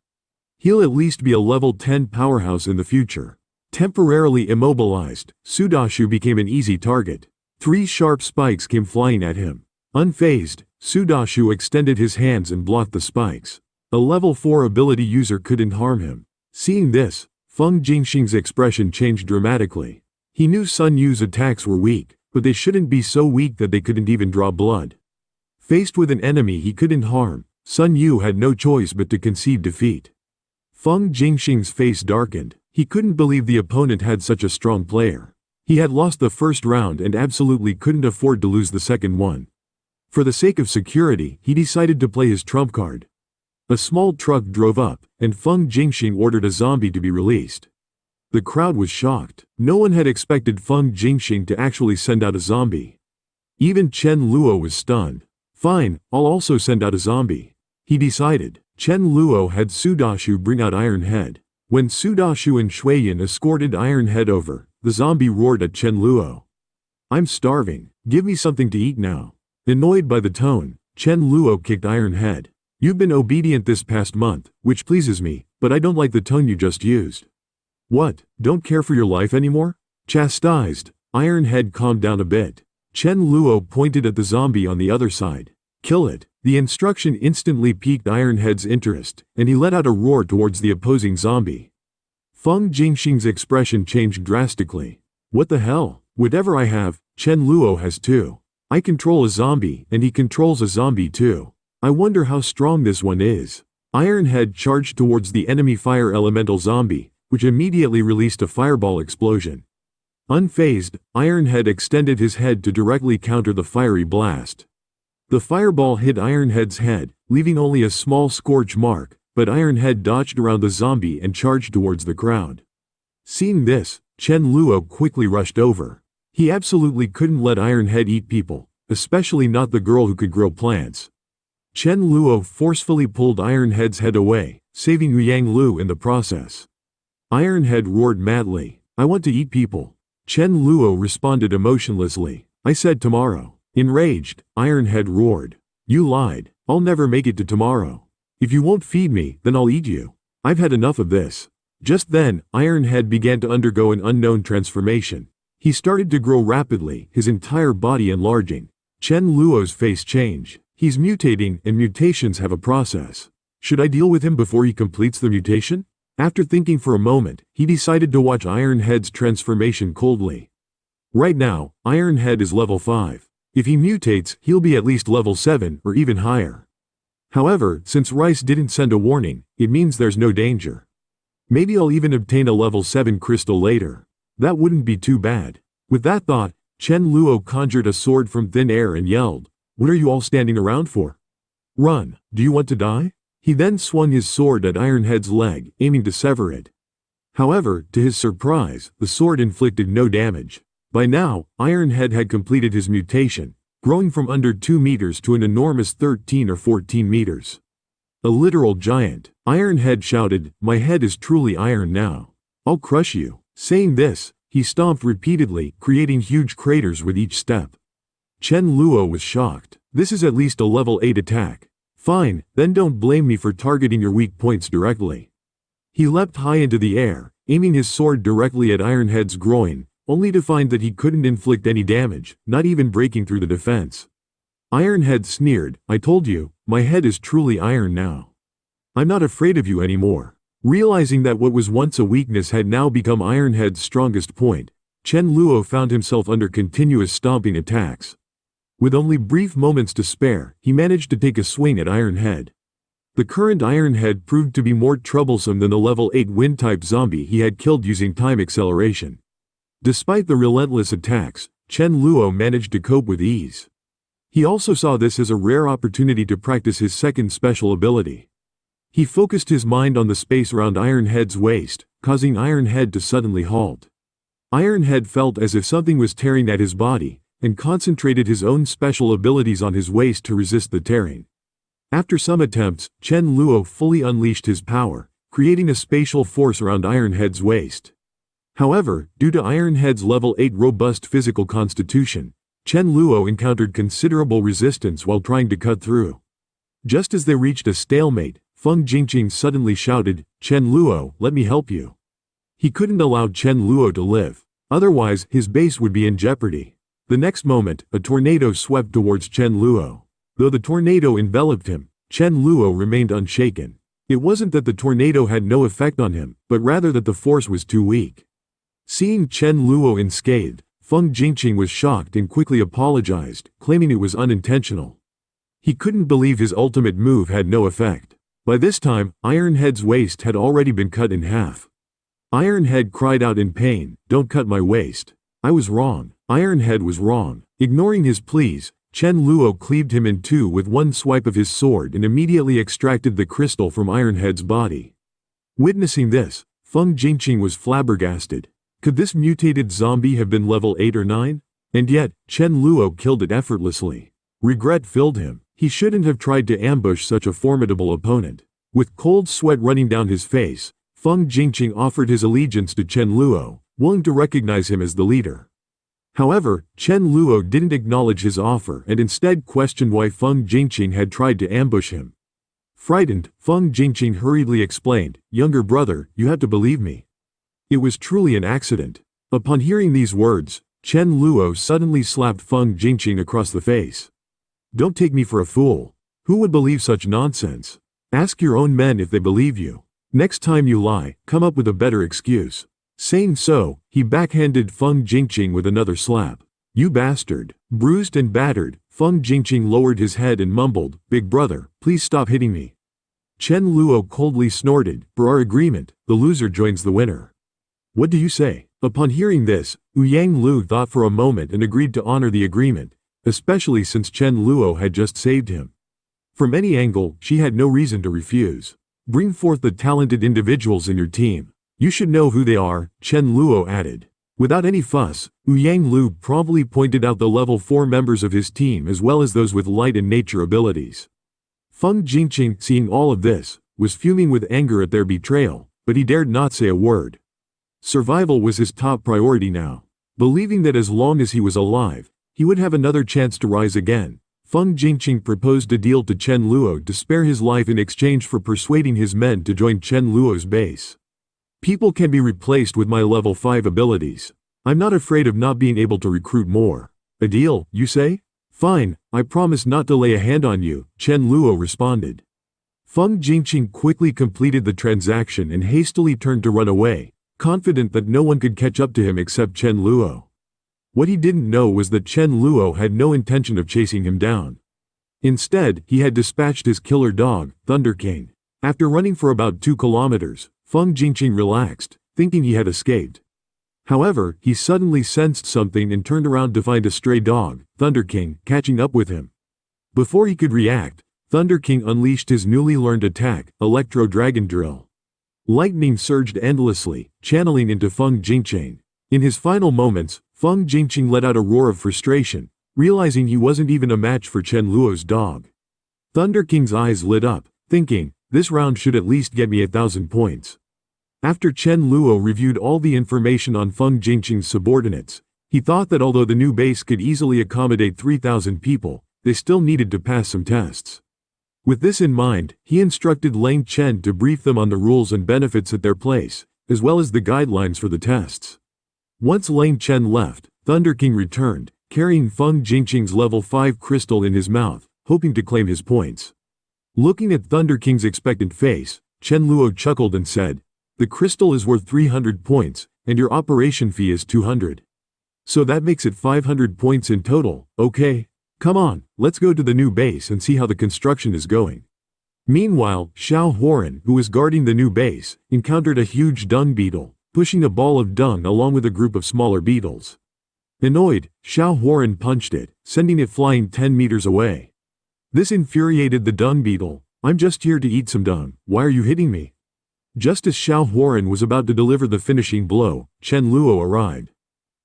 He'll at least be a level 10 powerhouse in the future. Temporarily immobilized, Sudashu became an easy target. 3 sharp spikes came flying at him. Unfazed, Sudashu extended his hands and blocked the spikes. A level 4 ability user couldn't harm him. Seeing this, Feng Jingxing's expression changed dramatically. He knew Sun Yu's attacks were weak, but they shouldn't be so weak that they couldn't even draw blood. Faced with an enemy he couldn't harm, Sun Yu had no choice but to concede defeat. Feng Jingxing's face darkened. He couldn't believe the opponent had such a strong player. He had lost the first round and absolutely couldn't afford to lose the second one. For the sake of security, he decided to play his trump card. A small truck drove up, and Feng Jingxing ordered a zombie to be released. The crowd was shocked. No one had expected Feng Jingxing to actually send out a zombie. Even Chen Luo was stunned. Fine, I'll also send out a zombie. He decided. Chen Luo had Sudashu bring out Iron Head. When Sudashu and Shuiyan escorted Iron Head over, the zombie roared at Chen Luo. I'm starving. Give me something to eat now. Annoyed by the tone, Chen Luo kicked Iron Head. You've been obedient this past month, which pleases me, but I don't like the tone you just used. What, don't care for your life anymore? Chastised, Iron Head calmed down a bit. Chen Luo pointed at the zombie on the other side. Kill it. The instruction instantly piqued Iron Head's interest, and he let out a roar towards the opposing zombie. Feng Jingxing's expression changed drastically. What the hell? Whatever I have, Chen Luo has too. I control a zombie, and he controls a zombie too. I wonder how strong this one is. Iron Head charged towards the enemy fire elemental zombie, which immediately released a fireball explosion. Unfazed, Iron Head extended his head to directly counter the fiery blast. The fireball hit Iron Head's head, leaving only a small scorch mark, but Iron Head dodged around the zombie and charged towards the crowd. Seeing this, Chen Luo quickly rushed over. He absolutely couldn't let Iron Head eat people, especially not the girl who could grow plants. Chen Luo forcefully pulled Iron Head's head away, saving Yang Lu in the process. Iron Head roared madly, I want to eat people. Chen Luo responded emotionlessly, I said tomorrow. Enraged, Iron Head roared, you lied, I'll never make it to tomorrow. If you won't feed me, then I'll eat you. I've had enough of this. Just then, Iron Head began to undergo an unknown transformation. He started to grow rapidly, his entire body enlarging. Chen Luo's face changed. He's mutating, and mutations have a process. Should I deal with him before he completes the mutation? After thinking for a moment, he decided to watch Iron Head's transformation coldly. Right now, Iron Head is level 5. If he mutates, he'll be at least level 7 or even higher. However, since Rice didn't send a warning, it means there's no danger. Maybe I'll even obtain a level 7 crystal later. That wouldn't be too bad. With that thought, Chen Luo conjured a sword from thin air and yelled, What are you all standing around for? Run, do you want to die? He then swung his sword at Iron Head's leg, aiming to sever it. However, to his surprise, the sword inflicted no damage. By now, Iron Head had completed his mutation, growing from under 2 meters to an enormous 13 or 14 meters. A literal giant, Iron Head shouted, My head is truly iron now. I'll crush you. Saying this, he stomped repeatedly, creating huge craters with each step. Chen Luo was shocked. This is at least a level 8 attack. Fine, then don't blame me for targeting your weak points directly. He leapt high into the air, aiming his sword directly at Iron Head's groin, only to find that he couldn't inflict any damage, not even breaking through the defense. Iron Head sneered, I told you, my head is truly iron now. I'm not afraid of you anymore. Realizing that what was once a weakness had now become Ironhead's strongest point, Chen Luo found himself under continuous stomping attacks. With only brief moments to spare, he managed to take a swing at Ironhead. The current Ironhead proved to be more troublesome than the level 8 wind-type zombie he had killed using time acceleration. Despite the relentless attacks, Chen Luo managed to cope with ease. He also saw this as a rare opportunity to practice his second special ability. He focused his mind on the space around Ironhead's waist, causing Ironhead to suddenly halt. Ironhead felt as if something was tearing at his body, and concentrated his own special abilities on his waist to resist the tearing. After some attempts, Chen Luo fully unleashed his power, creating a spatial force around Ironhead's waist. However, due to Ironhead's level 8 robust physical constitution, Chen Luo encountered considerable resistance while trying to cut through. Just as they reached a stalemate, Feng Jingqing suddenly shouted, "Chen Luo, let me help you." He couldn't allow Chen Luo to live. Otherwise, his base would be in jeopardy. The next moment, a tornado swept towards Chen Luo. Though the tornado enveloped him, Chen Luo remained unshaken. It wasn't that the tornado had no effect on him, but rather that the force was too weak. Seeing Chen Luo unscathed, Feng Jingqing was shocked and quickly apologized, claiming it was unintentional. He couldn't believe his ultimate move had no effect. By this time, Ironhead's waist had already been cut in half. Ironhead cried out in pain, "Don't cut my waist. I was wrong." Ironhead was wrong. Ignoring his pleas, Chen Luo cleaved him in two with one swipe of his sword and immediately extracted the crystal from Ironhead's body. Witnessing this, Feng Jingqing was flabbergasted. Could this mutated zombie have been level 8 or 9? And yet, Chen Luo killed it effortlessly. Regret filled him. He shouldn't have tried to ambush such a formidable opponent. With cold sweat running down his face, Feng Jingqing offered his allegiance to Chen Luo, willing to recognize him as the leader. However, Chen Luo didn't acknowledge his offer and instead questioned why Feng Jingqing had tried to ambush him. Frightened, Feng Jingqing hurriedly explained, "Younger brother, you have to believe me. It was truly an accident." Upon hearing these words, Chen Luo suddenly slapped Feng Jingqing across the face. "Don't take me for a fool. Who would believe such nonsense? Ask your own men if they believe you. Next time you lie, come up with a better excuse." Saying so, he backhanded Feng Jingqing with another slap. "You bastard." Bruised and battered, Feng Jingqing lowered his head and mumbled, "Big brother, please stop hitting me." Chen Luo coldly snorted, "For our agreement, the loser joins the winner." "What do you say?" Upon hearing this, Ouyang Lu thought for a moment and agreed to honor the agreement, especially since Chen Luo had just saved him. From any angle, she had no reason to refuse. "Bring forth the talented individuals in your team. You should know who they are," Chen Luo added. Without any fuss, Ouyang Lu promptly pointed out the level 4 members of his team as well as those with light and nature abilities. Feng Jingqing, seeing all of this, was fuming with anger at their betrayal, but he dared not say a word. Survival was his top priority now. Believing that as long as he was alive, he would have another chance to rise again, Feng Jingqing proposed a deal to Chen Luo to spare his life in exchange for persuading his men to join Chen Luo's base. "People can be replaced with my level 5 abilities. I'm not afraid of not being able to recruit more." "A deal, you say? Fine, I promise not to lay a hand on you," Chen Luo responded. Feng Jingqing quickly completed the transaction and hastily turned to run away, confident that no one could catch up to him except Chen Luo. What he didn't know was that Chen Luo had no intention of chasing him down. Instead, he had dispatched his killer dog, Thunder King. After running for about 2 kilometers, Feng Jingqing relaxed, thinking he had escaped. However, he suddenly sensed something and turned around to find a stray dog, Thunder King, catching up with him. Before he could react, Thunder King unleashed his newly learned attack, Electro Dragon Drill. Lightning surged endlessly, channeling into Feng Jingqing. In his final moments, Feng Jingqing let out a roar of frustration, realizing he wasn't even a match for Chen Luo's dog. Thunder King's eyes lit up, thinking, "This round should at least get me 1,000 points." After Chen Luo reviewed all the information on Feng Jingqing's subordinates, he thought that although the new base could easily accommodate 3,000 people, they still needed to pass some tests. With this in mind, he instructed Lang Chen to brief them on the rules and benefits at their place, as well as the guidelines for the tests. Once Lang Chen left, Thunder King returned, carrying Feng Jingqing's level 5 crystal in his mouth, hoping to claim his points. Looking at Thunder King's expectant face, Chen Luo chuckled and said, "The crystal is worth 300 points, and your operation fee is 200. So that makes it 500 points in total, okay? Come on, let's go to the new base and see how the construction is going." Meanwhile, Xiao Huaren, who was guarding the new base, encountered a huge dung beetle, pushing a ball of dung along with a group of smaller beetles. Annoyed, Xiao Huaren punched it, sending it flying 10 meters away. This infuriated the dung beetle. "I'm just here to eat some dung, why are you hitting me?" Just as Xiao Huaren was about to deliver the finishing blow, Chen Luo arrived.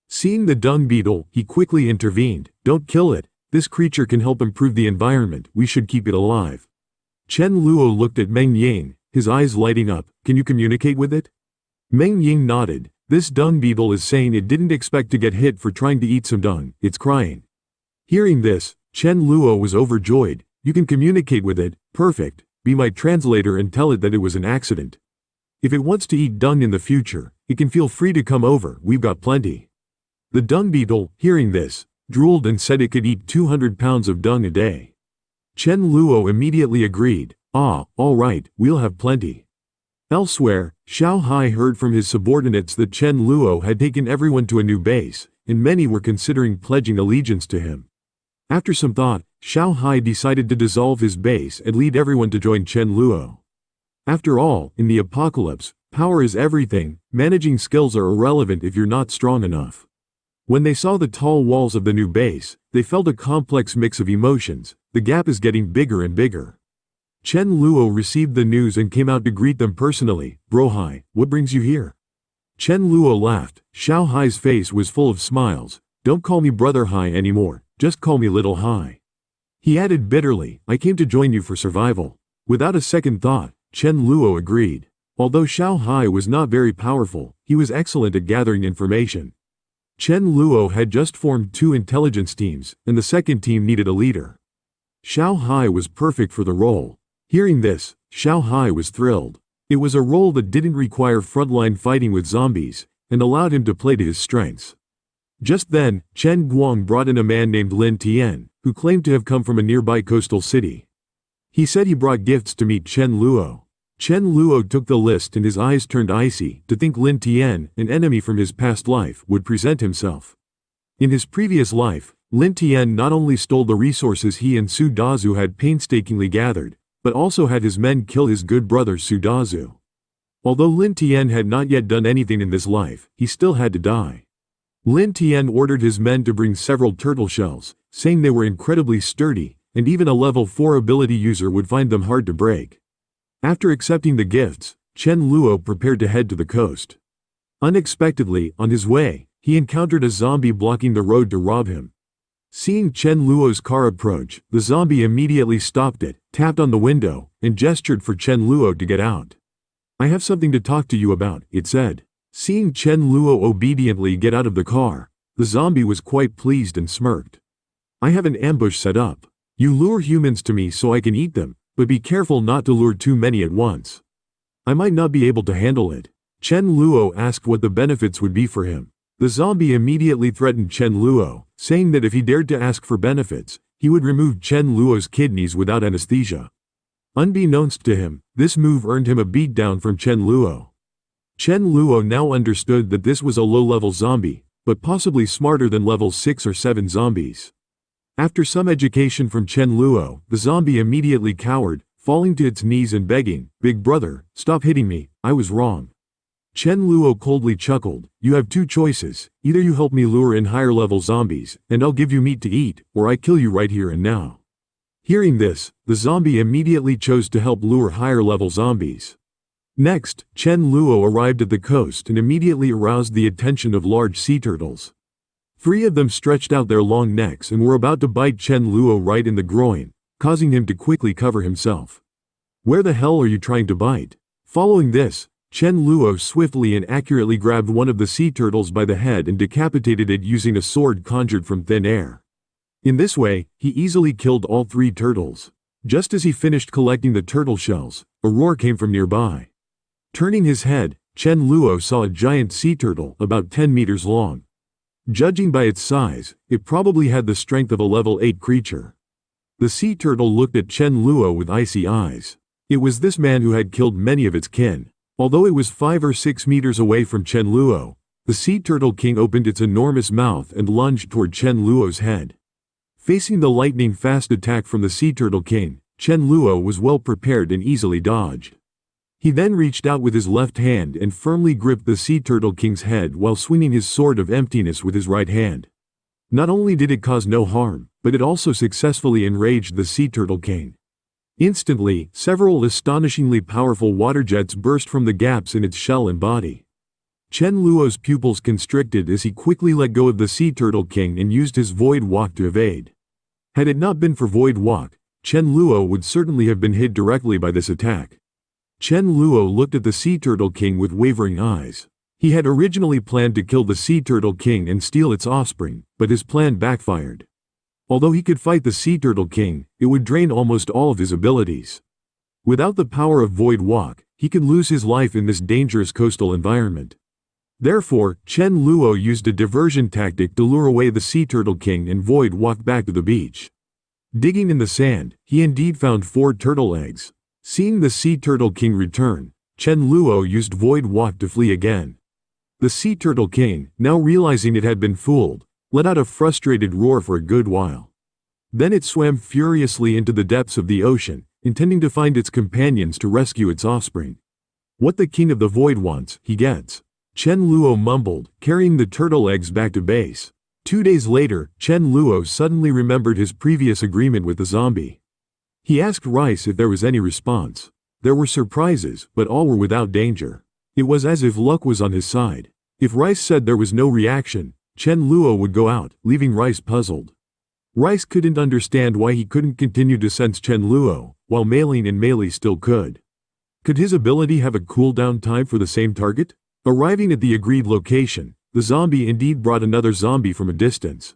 Seeing the dung beetle, he quickly intervened. "Don't kill it, this creature can help improve the environment, we should keep it alive." Chen Luo looked at Meng Ying, his eyes lighting up. "Can you communicate with it?" Meng Ying nodded. "This dung beetle is saying it didn't expect to get hit for trying to eat some dung, it's crying." Hearing this, Chen Luo was overjoyed. "You can communicate with it, perfect, be my translator and tell it that it was an accident. If it wants to eat dung in the future, it can feel free to come over, we've got plenty." The dung beetle, hearing this, drooled and said it could eat 200 pounds of dung a day. Chen Luo immediately agreed. "Ah, all right, we'll have plenty." Elsewhere, Xiao Hai heard from his subordinates that Chen Luo had taken everyone to a new base, and many were considering pledging allegiance to him. After some thought, Xiao Hai decided to dissolve his base and lead everyone to join Chen Luo. After all, in the apocalypse, power is everything, managing skills are irrelevant if you're not strong enough. When they saw the tall walls of the new base, they felt a complex mix of emotions. The gap is getting bigger and bigger. Chen Luo received the news and came out to greet them personally. "Bro Hai, what brings you here?" Chen Luo laughed. Xiao Hai's face was full of smiles. "Don't call me Brother Hai anymore, just call me Little Hai." He added bitterly, "I came to join you for survival." Without a second thought, Chen Luo agreed. Although Xiao Hai was not very powerful, he was excellent at gathering information. Chen Luo had just formed 2 intelligence teams, and the second team needed a leader. Xiao Hai was perfect for the role. Hearing this, Xiao Hai was thrilled. It was a role that didn't require frontline fighting with zombies, and allowed him to play to his strengths. Just then, Chen Guang brought in a man named Lin Tian, who claimed to have come from a nearby coastal city. He said he brought gifts to meet Chen Luo. Chen Luo took the list and his eyes turned icy to think Lin Tian, an enemy from his past life, would present himself. In his previous life, Lin Tian not only stole the resources he and Su Dazu had painstakingly gathered, but also had his men kill his good brother Su Dazu. Although Lin Tian had not yet done anything in this life, he still had to die. Lin Tian ordered his men to bring several turtle shells, saying they were incredibly sturdy, and even a level 4 ability user would find them hard to break. After accepting the gifts, Chen Luo prepared to head to the coast. Unexpectedly, on his way, he encountered a zombie blocking the road to rob him. Seeing Chen Luo's car approach, the zombie immediately stopped it, tapped on the window, and gestured for Chen Luo to get out. "I have something to talk to you about," it said. Seeing Chen Luo obediently get out of the car, the zombie was quite pleased and smirked. "I have an ambush set up. You lure humans to me so I can eat them, but be careful not to lure too many at once. I might not be able to handle it." Chen Luo asked what the benefits would be for him. The zombie immediately threatened Chen Luo, saying that if he dared to ask for benefits, he would remove Chen Luo's kidneys without anesthesia. Unbeknownst to him, this move earned him a beatdown from Chen Luo. Chen Luo now understood that this was a low-level zombie, but possibly smarter than level 6 or 7 zombies. After some education from Chen Luo, the zombie immediately cowered, falling to its knees and begging, "Big brother, stop hitting me, I was wrong." Chen Luo coldly chuckled, "You have 2 choices, either you help me lure in higher-level zombies, and I'll give you meat to eat, or I kill you right here and now." Hearing this, the zombie immediately chose to help lure higher-level zombies. Next, Chen Luo arrived at the coast and immediately aroused the attention of large sea turtles. 3 of them stretched out their long necks and were about to bite Chen Luo right in the groin, causing him to quickly cover himself. "Where the hell are you trying to bite?" Following this, Chen Luo swiftly and accurately grabbed one of the sea turtles by the head and decapitated it using a sword conjured from thin air. In this way, he easily killed all 3 turtles. Just as he finished collecting the turtle shells, a roar came from nearby. Turning his head, Chen Luo saw a giant sea turtle about 10 meters long. Judging by its size, it probably had the strength of a level 8 creature. The sea turtle looked at Chen Luo with icy eyes. It was this man who had killed many of its kin. Although it was 5 or 6 meters away from Chen Luo, the Sea Turtle King opened its enormous mouth and lunged toward Chen Luo's head. Facing the lightning-fast attack from the Sea Turtle King, Chen Luo was well prepared and easily dodged. He then reached out with his left hand and firmly gripped the Sea Turtle King's head while swinging his sword of emptiness with his right hand. Not only did it cause no harm, but it also successfully enraged the Sea Turtle King. Instantly, several astonishingly powerful water jets burst from the gaps in its shell and body. Chen Luo's pupils constricted as he quickly let go of the Sea Turtle King and used his Void Walk to evade. Had it not been for Void Walk, Chen Luo would certainly have been hit directly by this attack. Chen Luo looked at the Sea Turtle King with wavering eyes. He had originally planned to kill the Sea Turtle King and steal its offspring, but his plan backfired. Although he could fight the Sea Turtle King, it would drain almost all of his abilities. Without the power of Void Walk, he could lose his life in this dangerous coastal environment. Therefore, Chen Luo used a diversion tactic to lure away the Sea Turtle King and Void Walk back to the beach. Digging in the sand, he indeed found 4 turtle eggs. Seeing the Sea Turtle King return, Chen Luo used Void Walk to flee again. The Sea Turtle King, now realizing it had been fooled, let out a frustrated roar for a good while. Then it swam furiously into the depths of the ocean, intending to find its companions to rescue its offspring. What the King of the Void wants, he gets. Chen Luo mumbled, carrying the turtle eggs back to base. 2 days later, Chen Luo suddenly remembered his previous agreement with the zombie. He asked Rice if there was any response. There were surprises, but all were without danger. It was as if luck was on his side. If Rice said there was no reaction, Chen Luo would go out, leaving Rice puzzled. Rice couldn't understand why he couldn't continue to sense Chen Luo, while Mei-Ling and Mei-Li still could. Could his ability have a cooldown time for the same target? Arriving at the agreed location, the zombie indeed brought another zombie from a distance.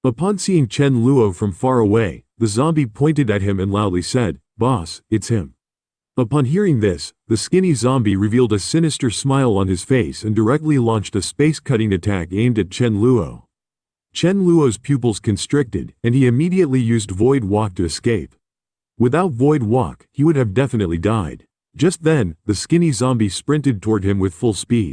Upon seeing Chen Luo from far away, the zombie pointed at him and loudly said, "Boss, it's him." Upon hearing this, the skinny zombie revealed a sinister smile on his face and directly launched a space-cutting attack aimed at Chen Luo. Chen Luo's pupils constricted, and he immediately used Void Walk to escape. Without Void Walk, he would have definitely died. Just then, the skinny zombie sprinted toward him with full speed.